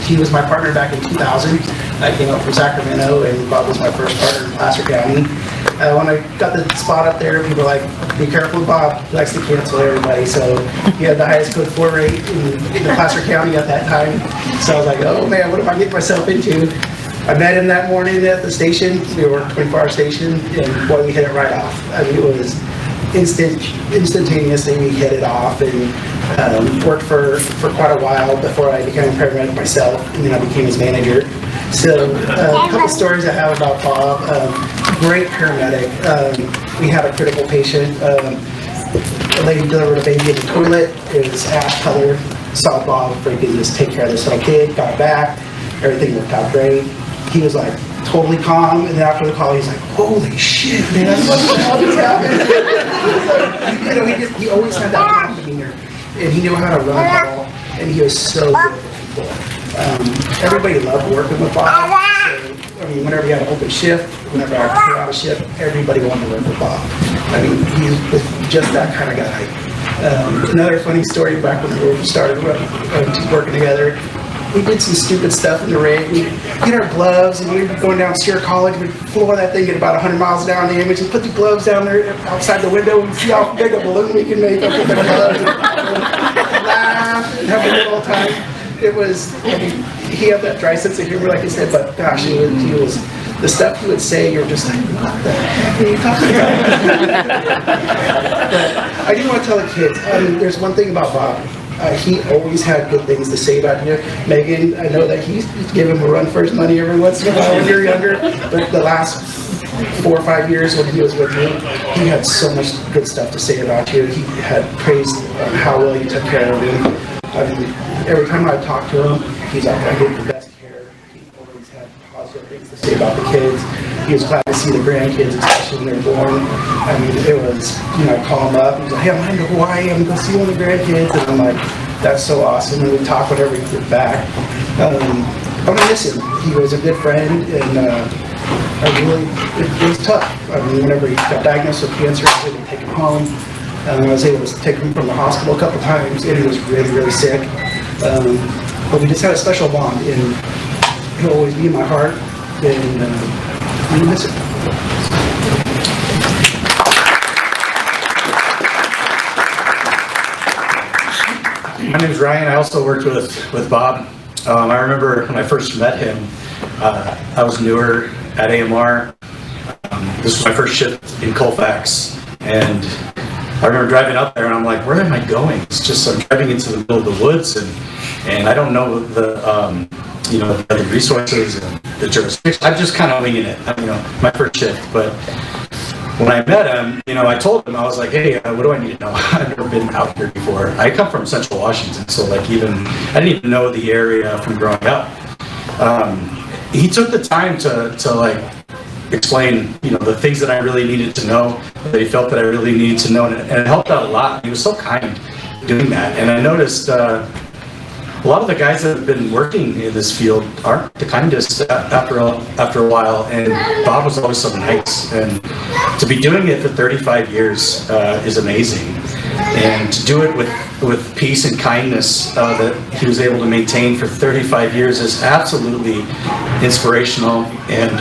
He was my partner back in 2000. I came up from Sacramento, and Bob was my first partner in Placer County. When I got the spot up there, people were like, be careful with Bob. He likes to cancel everybody. So he had the highest code 4 rate in the Placer County at that time. So I was like, oh man, what am I getting myself into? I met him that morning at the station. We were a 24-hour station, and boy, we hit it right off. I mean, it was instantaneously we hit it off, and worked for quite a while before I became a paramedic myself, and then I became his manager. So a couple stories I have about Bob. Great paramedic. We had a critical patient. A lady delivered a baby in the toilet. It was ash color. Saw Bob freaking just take care of this little kid. Got back. Everything worked out great. He was like totally calm, and then after the call, he's like, "Holy shit, man! What the hell just happened?" You know, he always had that calm demeanor, and he knew how to run a call, and he was so good with people. Everybody loved working with Bob. So, I mean, whenever he had an open shift, whenever I clear out a shift, everybody wanted to work with Bob. I mean, he was just that kind of guy. Another funny story back when we started working together. We did some stupid stuff in the rig. We'd get our gloves, and we'd be going down Sierra College. We'd floor that thing at about 100 miles down the image and put the gloves down there outside the window and see how big a balloon we can make up with the gloves. And laugh and have a good old time. It was, I mean, he had that dry sense of humor, like I said, but gosh, he was the stuff he would say, you're just like, what the heck are you talking about? But I do want to tell the kids, there's one thing about Bob. He always had good things to say about you. Megan, I know that he gave him a run for his money every once in a while when you're younger, but the last 4 or 5 years when he was with me, he had so much good stuff to say about you. He had praised how well you took care of him. I mean, every time I talked to him, he's like, I get the best care. He always had positive things to say about the kids. He was glad to see the grandkids, especially when they're born. I mean, it was, you know, I call him up, he's like, hey, I'm heading to Hawaii, I'm going to see one of the grandkids, and I'm like, that's so awesome, and we talk whenever he gets back. I'm going to miss him. He was a good friend, and it was tough. I mean, whenever he got diagnosed with cancer, I was able to take him home. I was able to take him from the hospital a couple times, and he was really, really sick. But we just had a special bond, and he'll always be in my heart, and I'm going to miss him. My name is Ryan. I also worked with Bob. I remember when I first met him, I was newer at AMR. This was my first shift in Colfax, and I remember driving up there, and I'm like, where am I going? It's just I'm driving into the middle of the woods, and I don't know the resources and the jurisdiction. I'm just kind of winging it, my first shift. But when I met him, I told him, I was like, hey, what do I need to know? I've never been out here before. I come from Central Washington, so I didn't even know the area from growing up. He took the time to explain, the things that I really needed to know, that he felt that I really needed to know, and it helped out a lot. He was so kind doing that. And I noticed a lot of the guys that have been working in this field aren't the kindest after a while, and Bob was always so nice. And to be doing it for 35 years is amazing. And to do it with peace and kindness that he was able to maintain for 35 years is absolutely inspirational and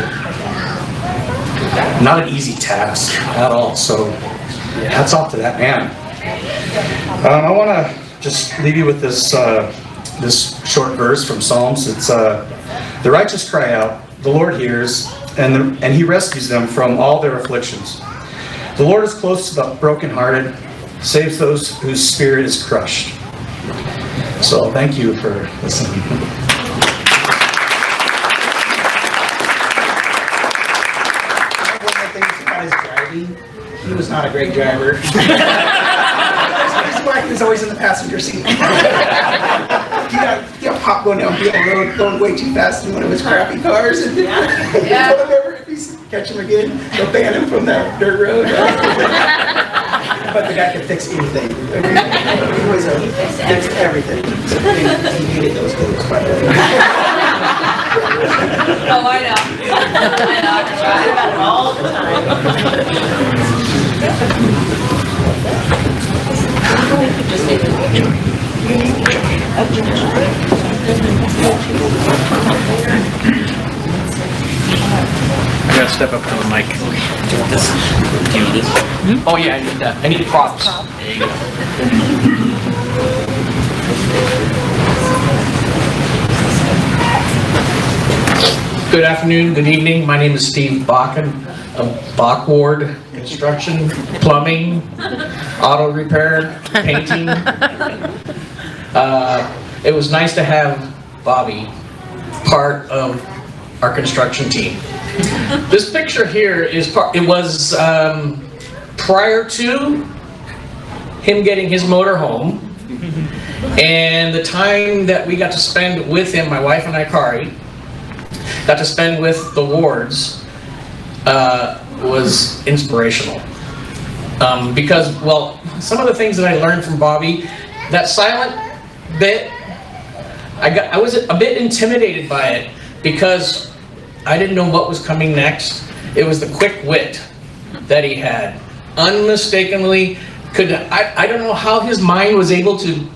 not an easy task at all. So hats off to that man. I want to just leave you with this short verse from Psalms. It's the righteous cry out, the Lord hears, and he rescues them from all their afflictions. The Lord is close to the brokenhearted, saves those whose spirit is crushed. So thank you for listening. He was not a great driver. His wife was always in the passenger seat. He got pop going down the road, going way too fast in one of his crappy cars. And whatever, if he's catch him again, they'll ban him from that dirt road. But the guy could fix anything. He was fixed everything. He hated those things, by the way. Oh, I know. I know. I talk about it all the time. I gotta step up to the mic. This. Do you need this? Mm-hmm. Oh yeah, I need that. I need props. There you go. Good afternoon, good evening. My name is Steve Bakken of Bach Ward construction, plumbing, auto repair, painting. It was nice to have Bobby part of our construction team. This picture here it was prior to him getting his motor home, and the time that we got to spend with him, my wife and I, Kari, got to spend with the Wards, was inspirational. Because, well, some of the things that I learned from Bobby, that silent bit, I was a bit intimidated by it because I didn't know what was coming next. It was the quick wit that he had. Unmistakably, I don't know how his mind was able to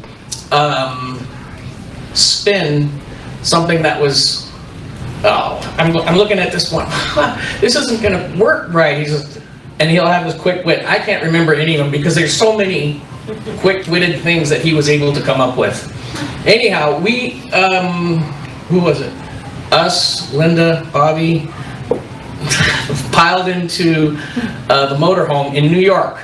spin something that was, I'm looking at this one, this isn't gonna work right. And he'll have this quick wit. I can't remember any of them because there's so many quick-witted things that he was able to come up with. Anyhow, we, who was it? Us, Linda, Bobby, piled into the motorhome in New York.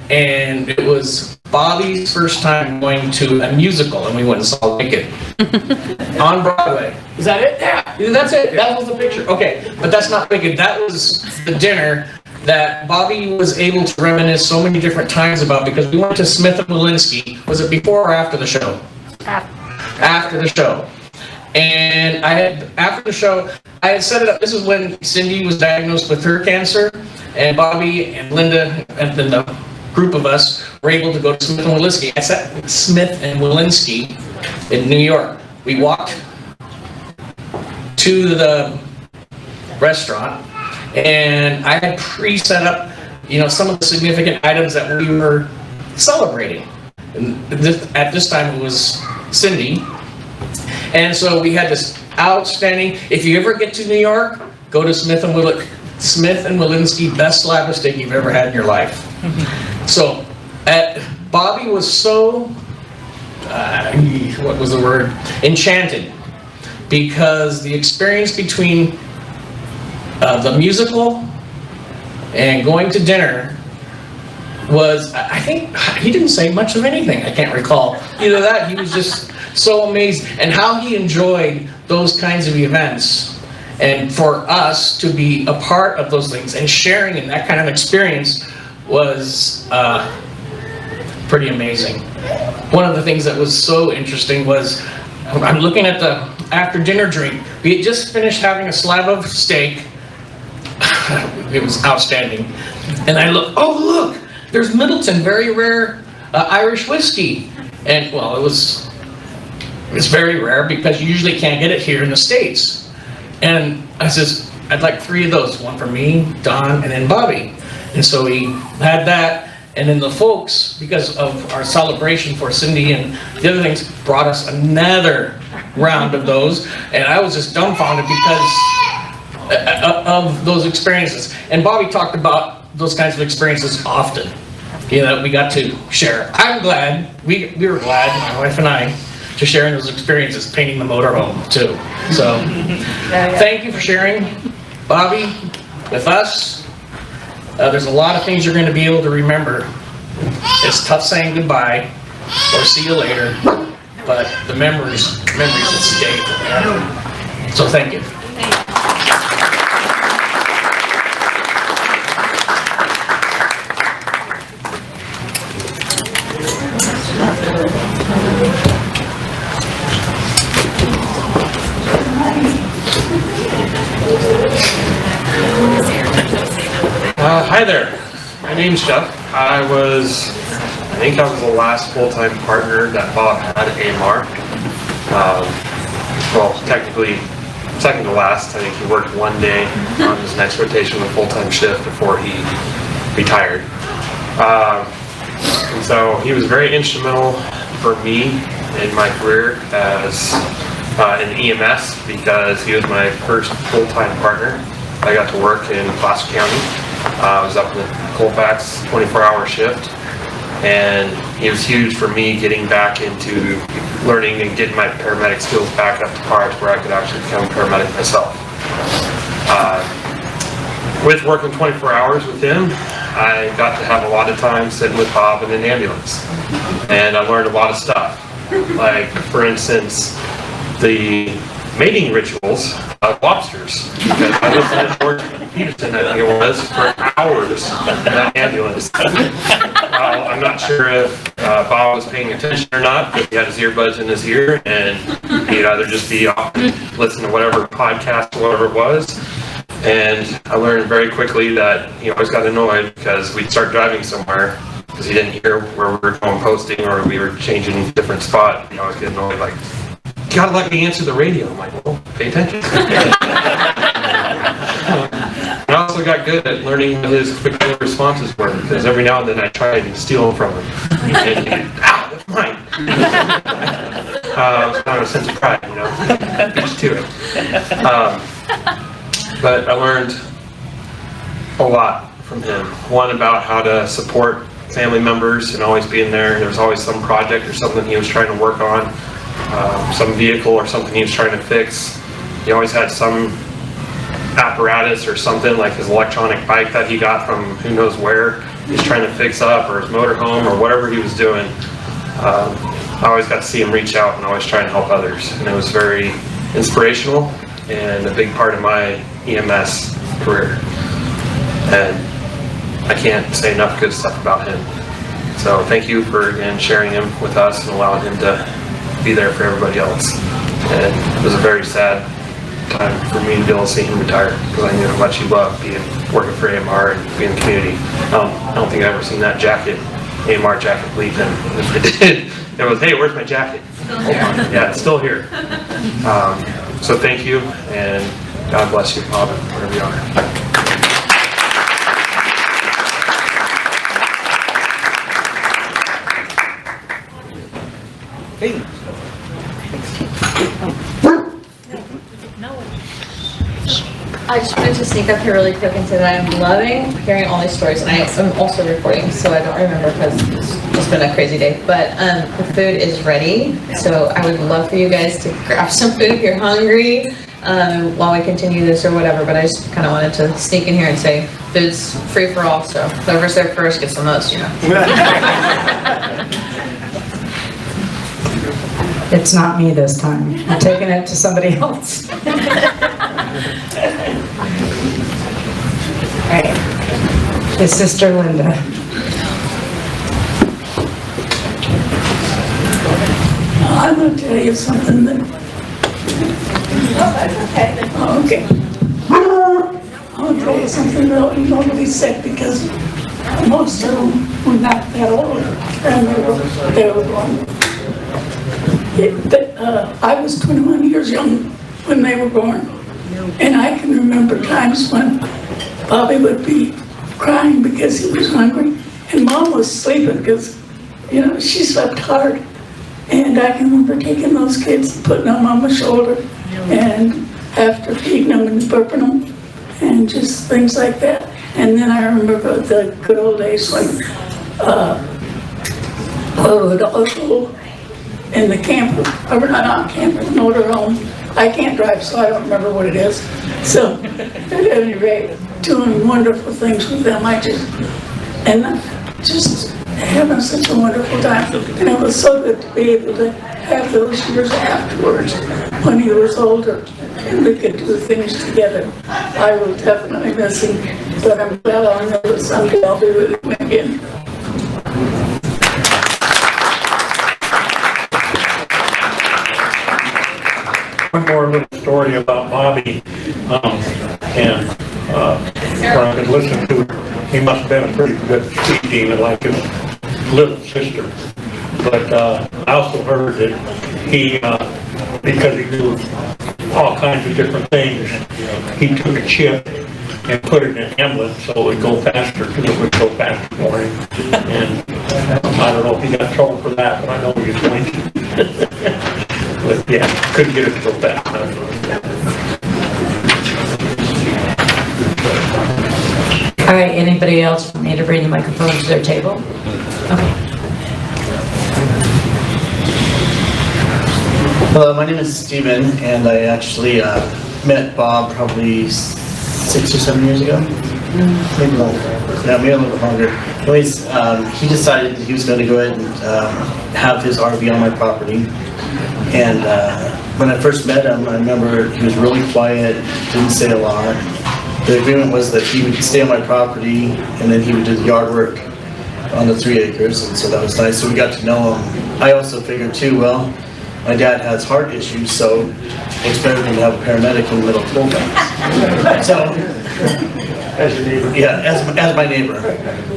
And it was Bobby's first time going to a musical, and we went and saw Wicked on Broadway. Is that it? Yeah, that's it. That was the picture. Okay, but that's not Wicked. That was the dinner that Bobby was able to reminisce so many different times about, because we went to Smith and Walensky. Was it before or after the show? After the show. And after the show, I had set it up. This is when Cindy was diagnosed with her cancer, and Bobby and Linda and the group of us were able to go to Smith and Walensky. I sat Smith and Walensky in New York. We walked to the restaurant, and I had pre-set up, some of the significant items that we were celebrating. And at this time, it was Cindy. And so we had this outstanding, if you ever get to New York, go to Smith and Walensky, best slab of steak you've ever had in your life. So, Bobby was so, what was the word? Enchanted. Because the experience between the musical and going to dinner was, I think, he didn't say much of anything. I can't recall. Either that, he was just so amazed. And how he enjoyed those kinds of events. And for us to be a part of those things and sharing in that kind of experience was pretty amazing. One of the things that was so interesting was, I'm looking at the after dinner drink. We had just finished having a slab of steak. It was outstanding. And I look, oh look, there's Middleton, very rare Irish whiskey. And well, it's very rare because you usually can't get it here in the States. And I says, I'd like 3 of those, one for me, Don, and then Bobby. And so we had that. And then the folks, because of our celebration for Cindy and the other things, brought us another round of those. And I was just dumbfounded because of those experiences. And Bobby talked about those kinds of experiences often. We got to share. I'm glad, we were glad, my wife and I, to share in those experiences, painting the motorhome too. So, thank you for sharing, Bobby, with us. There's a lot of things you're going to be able to remember. It's tough saying goodbye or see you later, but the memories that stay forever. So thank you. Hi there, my name's Jeff. I think I was the last full-time partner that Bob had at AMR. Well, technically, second to last. I think he worked 1 day on his next rotation of a full-time shift before he retired. And so he was very instrumental for me in my career as in EMS because he was my first full-time partner. I got to work in Placer County. I was up in the Colfax 24-hour shift, and it was huge for me getting back into learning and getting my paramedic skills back up to par to where I could actually become a paramedic myself. with working 24 hours with him, I got to have a lot of time sitting with Bob in an ambulance. And I learned a lot of stuff. Like, for instance, the mating rituals of lobsters. Because I listened to George Peterson, I think it was, for hours in that ambulance. I'm not sure if Bob was paying attention or not, because he had his earbuds in his ear, and he'd either just be off and listen to whatever podcast or whatever it was. And I learned very quickly that he always got annoyed because we'd start driving somewhere because he didn't hear where we were going posting or we were changing different spot. He always get annoyed, like, you gotta let me answer the radio. I'm like, well, pay attention. I also got good at learning what his quick responses were, because every now and then I tried to steal them from him. And he'd, ow, that's mine. It's kind of a sense of pride, you know, beats to it. But I learned a lot from him. One, about how to support family members and always being there. There was always some project or something he was trying to work on, some vehicle or something he was trying to fix. He always had some apparatus or something, like his electronic bike that he got from who knows where he's trying to fix up, or his motorhome, or whatever he was doing. I always got to see him reach out and always try and help others, and it was very inspirational and a big part of my EMS career. And I can't say enough good stuff about him. So thank you for, again, sharing him with us and allowing him to be there for everybody else. And it was a very sad time for me to be able to see him retire, because I knew how much he loved working for AMR and being in the community. I don't think I've ever seen that jacket, AMR jacket, leave him. If I did, it was, hey, where's my jacket? Yeah, it's still here. So thank you, and God bless you, Bob, wherever you are. Hey. I just wanted to sneak up here really quick and say that I'm loving hearing all these stories, and I'm also recording, so I don't remember because it's just been a crazy day. But the food is ready, so I would love for you guys to grab some food if you're hungry while we continue this or whatever. But I just kind of wanted to sneak in here and say food's free for all, so whoever's there first gets the most, you know. It's not me this time. I'm taking it to somebody else. All right. It's Sister Linda. I'm going to tell you something that... Oh, that's okay. Oh, okay. I'm going to tell you something that nobody's said, because most of them were not that old, and they were born. I was 21 years young when they were born, and I can remember times when Bobby would be crying because he was hungry, and Mom was sleeping because, you know, she slept hard. And I can remember taking those kids and putting them on my shoulder, and after feeding them and burping them, and just things like that. And then I remember the good old days when in the camper, or not camper, motorhome. I can't drive, so I don't remember what it is. So, at any rate, doing wonderful things with them. Just having such a wonderful time. And it was so good to be able to have those years afterwards, when he was older, and we could do things together. I will definitely miss him, but I'm glad I know that someday I'll be with him again. One more little story about Bobby, and where I've been listening to, he must have been a pretty good street demon, like his little sister. But I also heard that he, because he knew all kinds of different things, he took a chip and put it in an ambulance so it would go faster, because it would go faster for him. And I don't know if he got in trouble for that, but I know he was going to. But yeah, couldn't get it to go fast. All right, anybody else need to bring the microphone to their table? Okay. Hello, my name is Steven, and I actually met Bob probably 6 or 7 years ago. Maybe longer. Yeah, maybe a little bit longer. Anyways, he decided that he was going to go ahead and have his RV on my property. And when I first met him, I remember he was really quiet, didn't say a lot. The agreement was that he would stay on my property and then he would do the yard work on the 3 acres, and so that was nice. So we got to know him. I also figured too, well, my dad has heart issues, so it's better than to have a paramedic in the middle of Colfax. So, as your neighbor. Yeah, as my neighbor.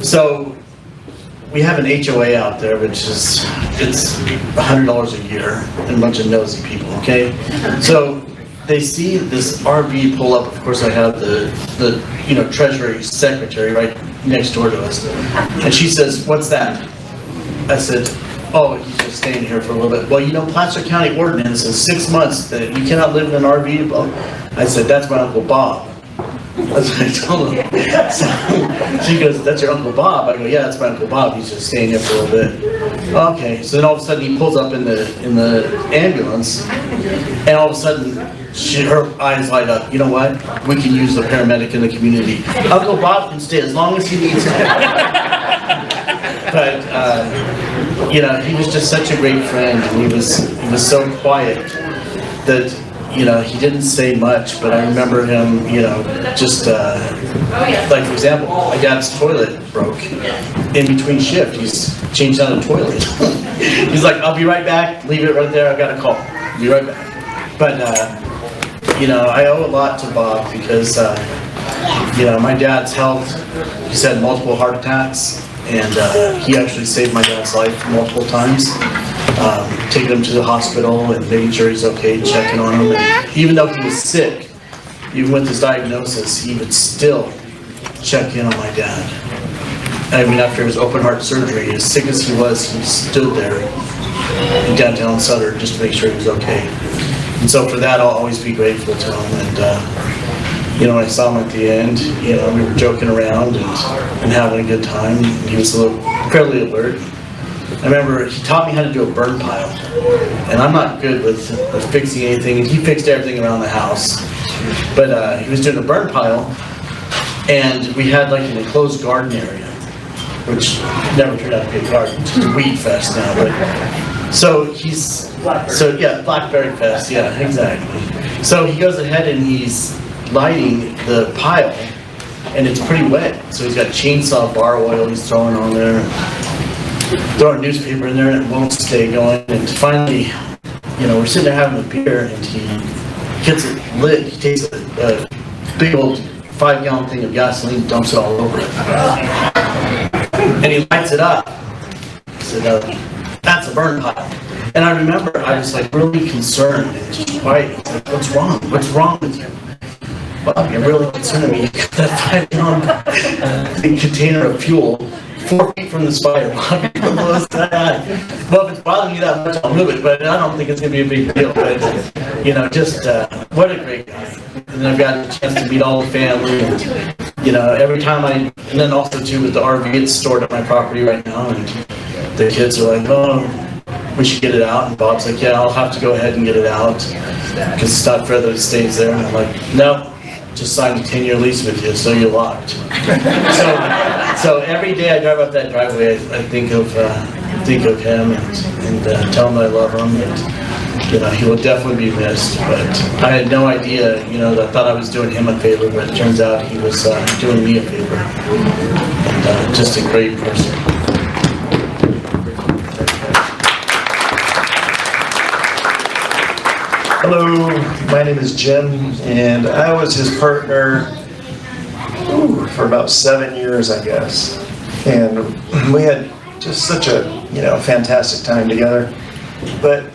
So we have an HOA out there, which is, it's $100 a year and a bunch of nosy people, okay? So they see this RV pull up. Of course, I have the Treasury Secretary right next door to us. And she says, "What's that?" I said, "Oh, he's just staying here for a little bit." "Well, Placer County ordinance is 6 months that you cannot live in an RV. I said, "That's my Uncle Bob." That's what I told him. So she goes, "That's your Uncle Bob?" I go, "Yeah, that's my Uncle Bob. He's just staying here for a little bit." Okay, so then all of a sudden he pulls up in the ambulance, and all of a sudden her eyes light up. "You know what? We can use the paramedic in the community. Uncle Bob can stay as long as he needs to." But he was just such a great friend, and he was so quiet that he didn't say much. But I remember him, just like for example, my dad's toilet broke in between shift. He's changed out a toilet. He's like, "I'll be right back. Leave it right there. I got a call. Be right back." But I owe a lot to Bob because my dad's health. He's had multiple heart attacks. And he actually saved my dad's life multiple times, taking him to the hospital and making sure he's okay, checking on him. And even though he was sick, even with his diagnosis, he would still check in on my dad. I mean, after his open heart surgery, as sick as he was, he stood there in downtown Sutter just to make sure he was okay. And so for that, I'll always be grateful to him. And when I saw him at the end, we were joking around and having a good time. He was fairly alert. I remember he taught me how to do a burn pile. And I'm not good with fixing anything. He fixed everything around the house. But he was doing a burn pile, and we had like an enclosed garden area, which never turned out to be a garden. It's just a weed fest now. But Blackberry Fest, yeah, exactly. So he goes ahead and he's lighting the pile, and it's pretty wet. So he's got chainsaw bar oil he's throwing on there, throwing a newspaper in there, and it won't stay going. And finally, we're sitting there having a beer, and he gets it lit. He takes a big old 5-gallon thing of gasoline, dumps it all over it, and he lights it up. He said, "That's a burn pile." And I remember I was like really concerned and just quiet. He's like, "What's wrong? What's wrong with you?" "Bob, you're really concerning me. You got that 5-gallon container of fuel 4 feet from the spider. Well, if it's bothering you that much, I'll move it, but I don't think it's going to be a big deal." But, what a great guy. And then I've got a chance to meet all the family, and, every time and then also too with the RV, it's stored at my property right now, and the kids are like, "Oh, we should get it out." And Bob's like, "Yeah, I'll have to go ahead and get it out because it's not fair that it stays there." And I'm like, "No. Just signed a 10-year lease with you, so you're locked." So every day I drive up that driveway, I think of him and tell him I love him, and he will definitely be missed. But I had no idea, I thought I was doing him a favor, but it turns out he was doing me a favor. And just a great person. Hello, my name is Jim, and I was his partner for about 7 years, I guess. And we had just such a, fantastic time together. But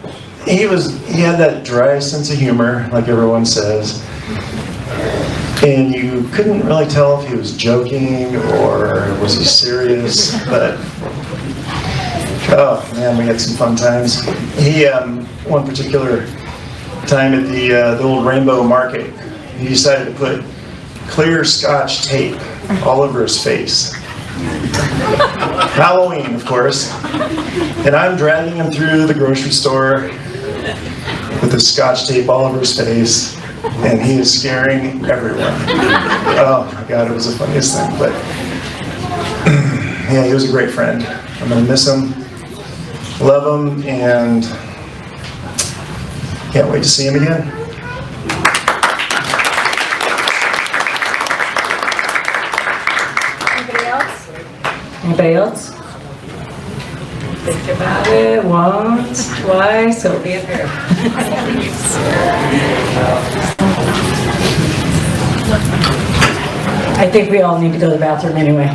he had that dry sense of humor, like everyone says. And you couldn't really tell if he was joking or was he serious, but oh man, we had some fun times. He, one particular time at the old Rainbow Market, he decided to put clear Scotch tape all over his face. Halloween, of course. And I'm dragging him through the grocery store with the Scotch tape all over his face. and he is scaring everyone. Oh my God, it was the funniest thing. But yeah, he was a great friend. I'm gonna miss him, love him, and can't wait to see him again. Anybody else? Think about it once, twice, it'll be a pair. I think we all need to go to the bathroom anyway.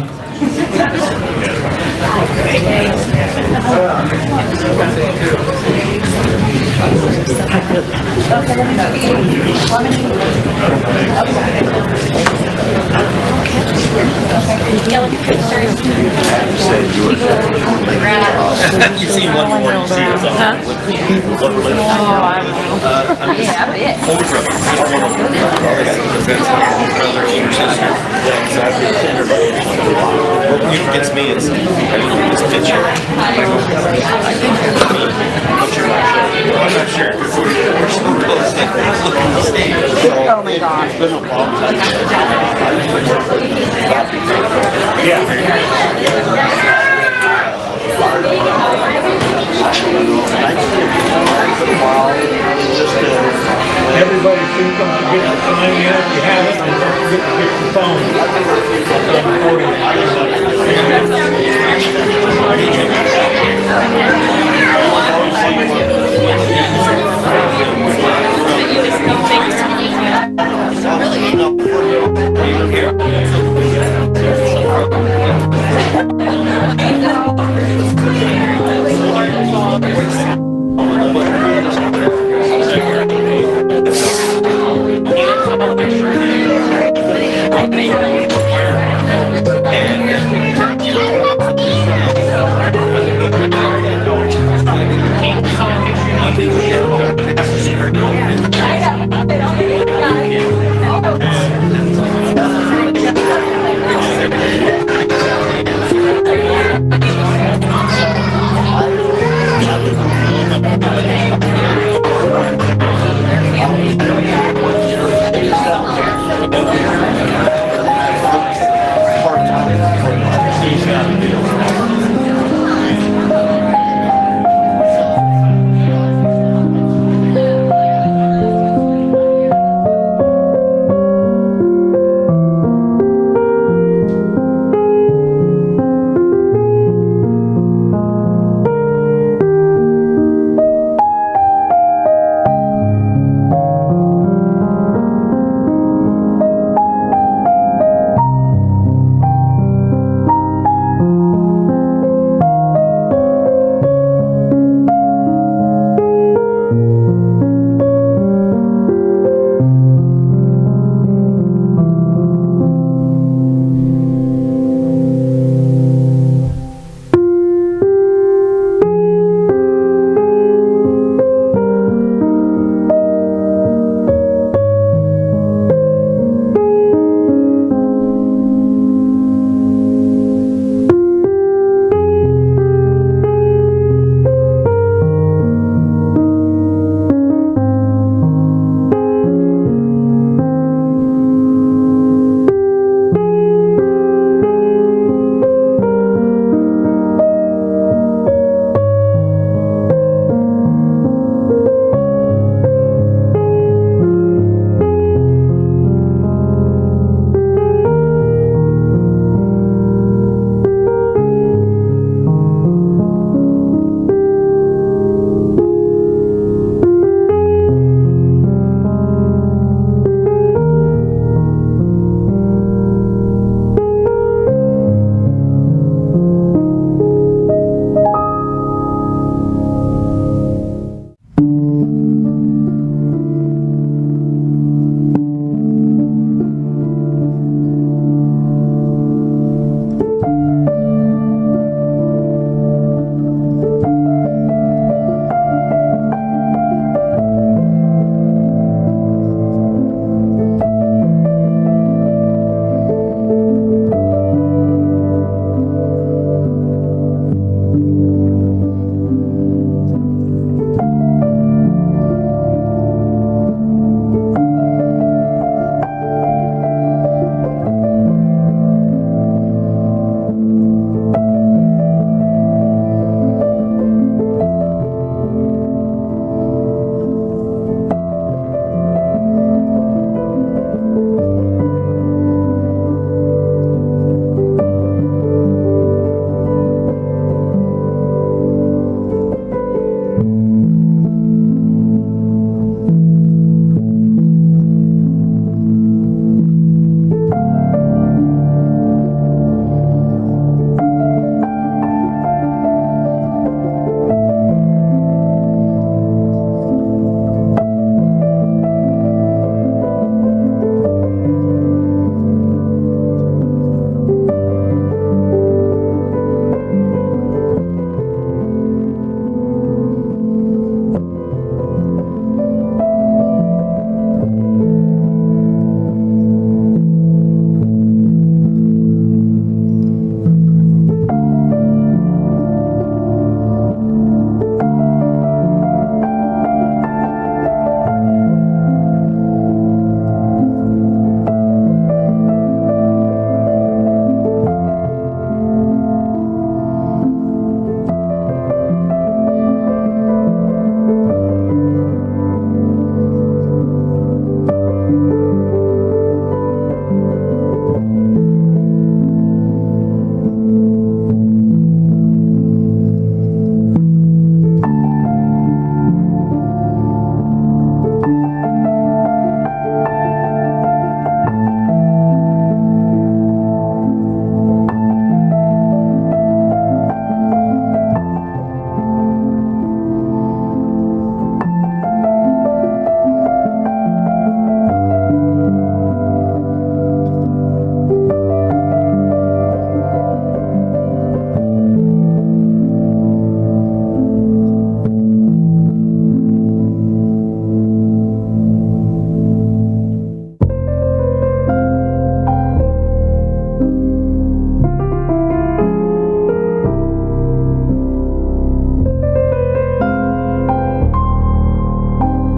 You've seen one more, you see it. What gets me is this picture. I'm not sure. We're so close to look at the stage. Oh my God. Everybody, please don't forget to sign in if you haven't, and don't forget to get your phone. It's on recording.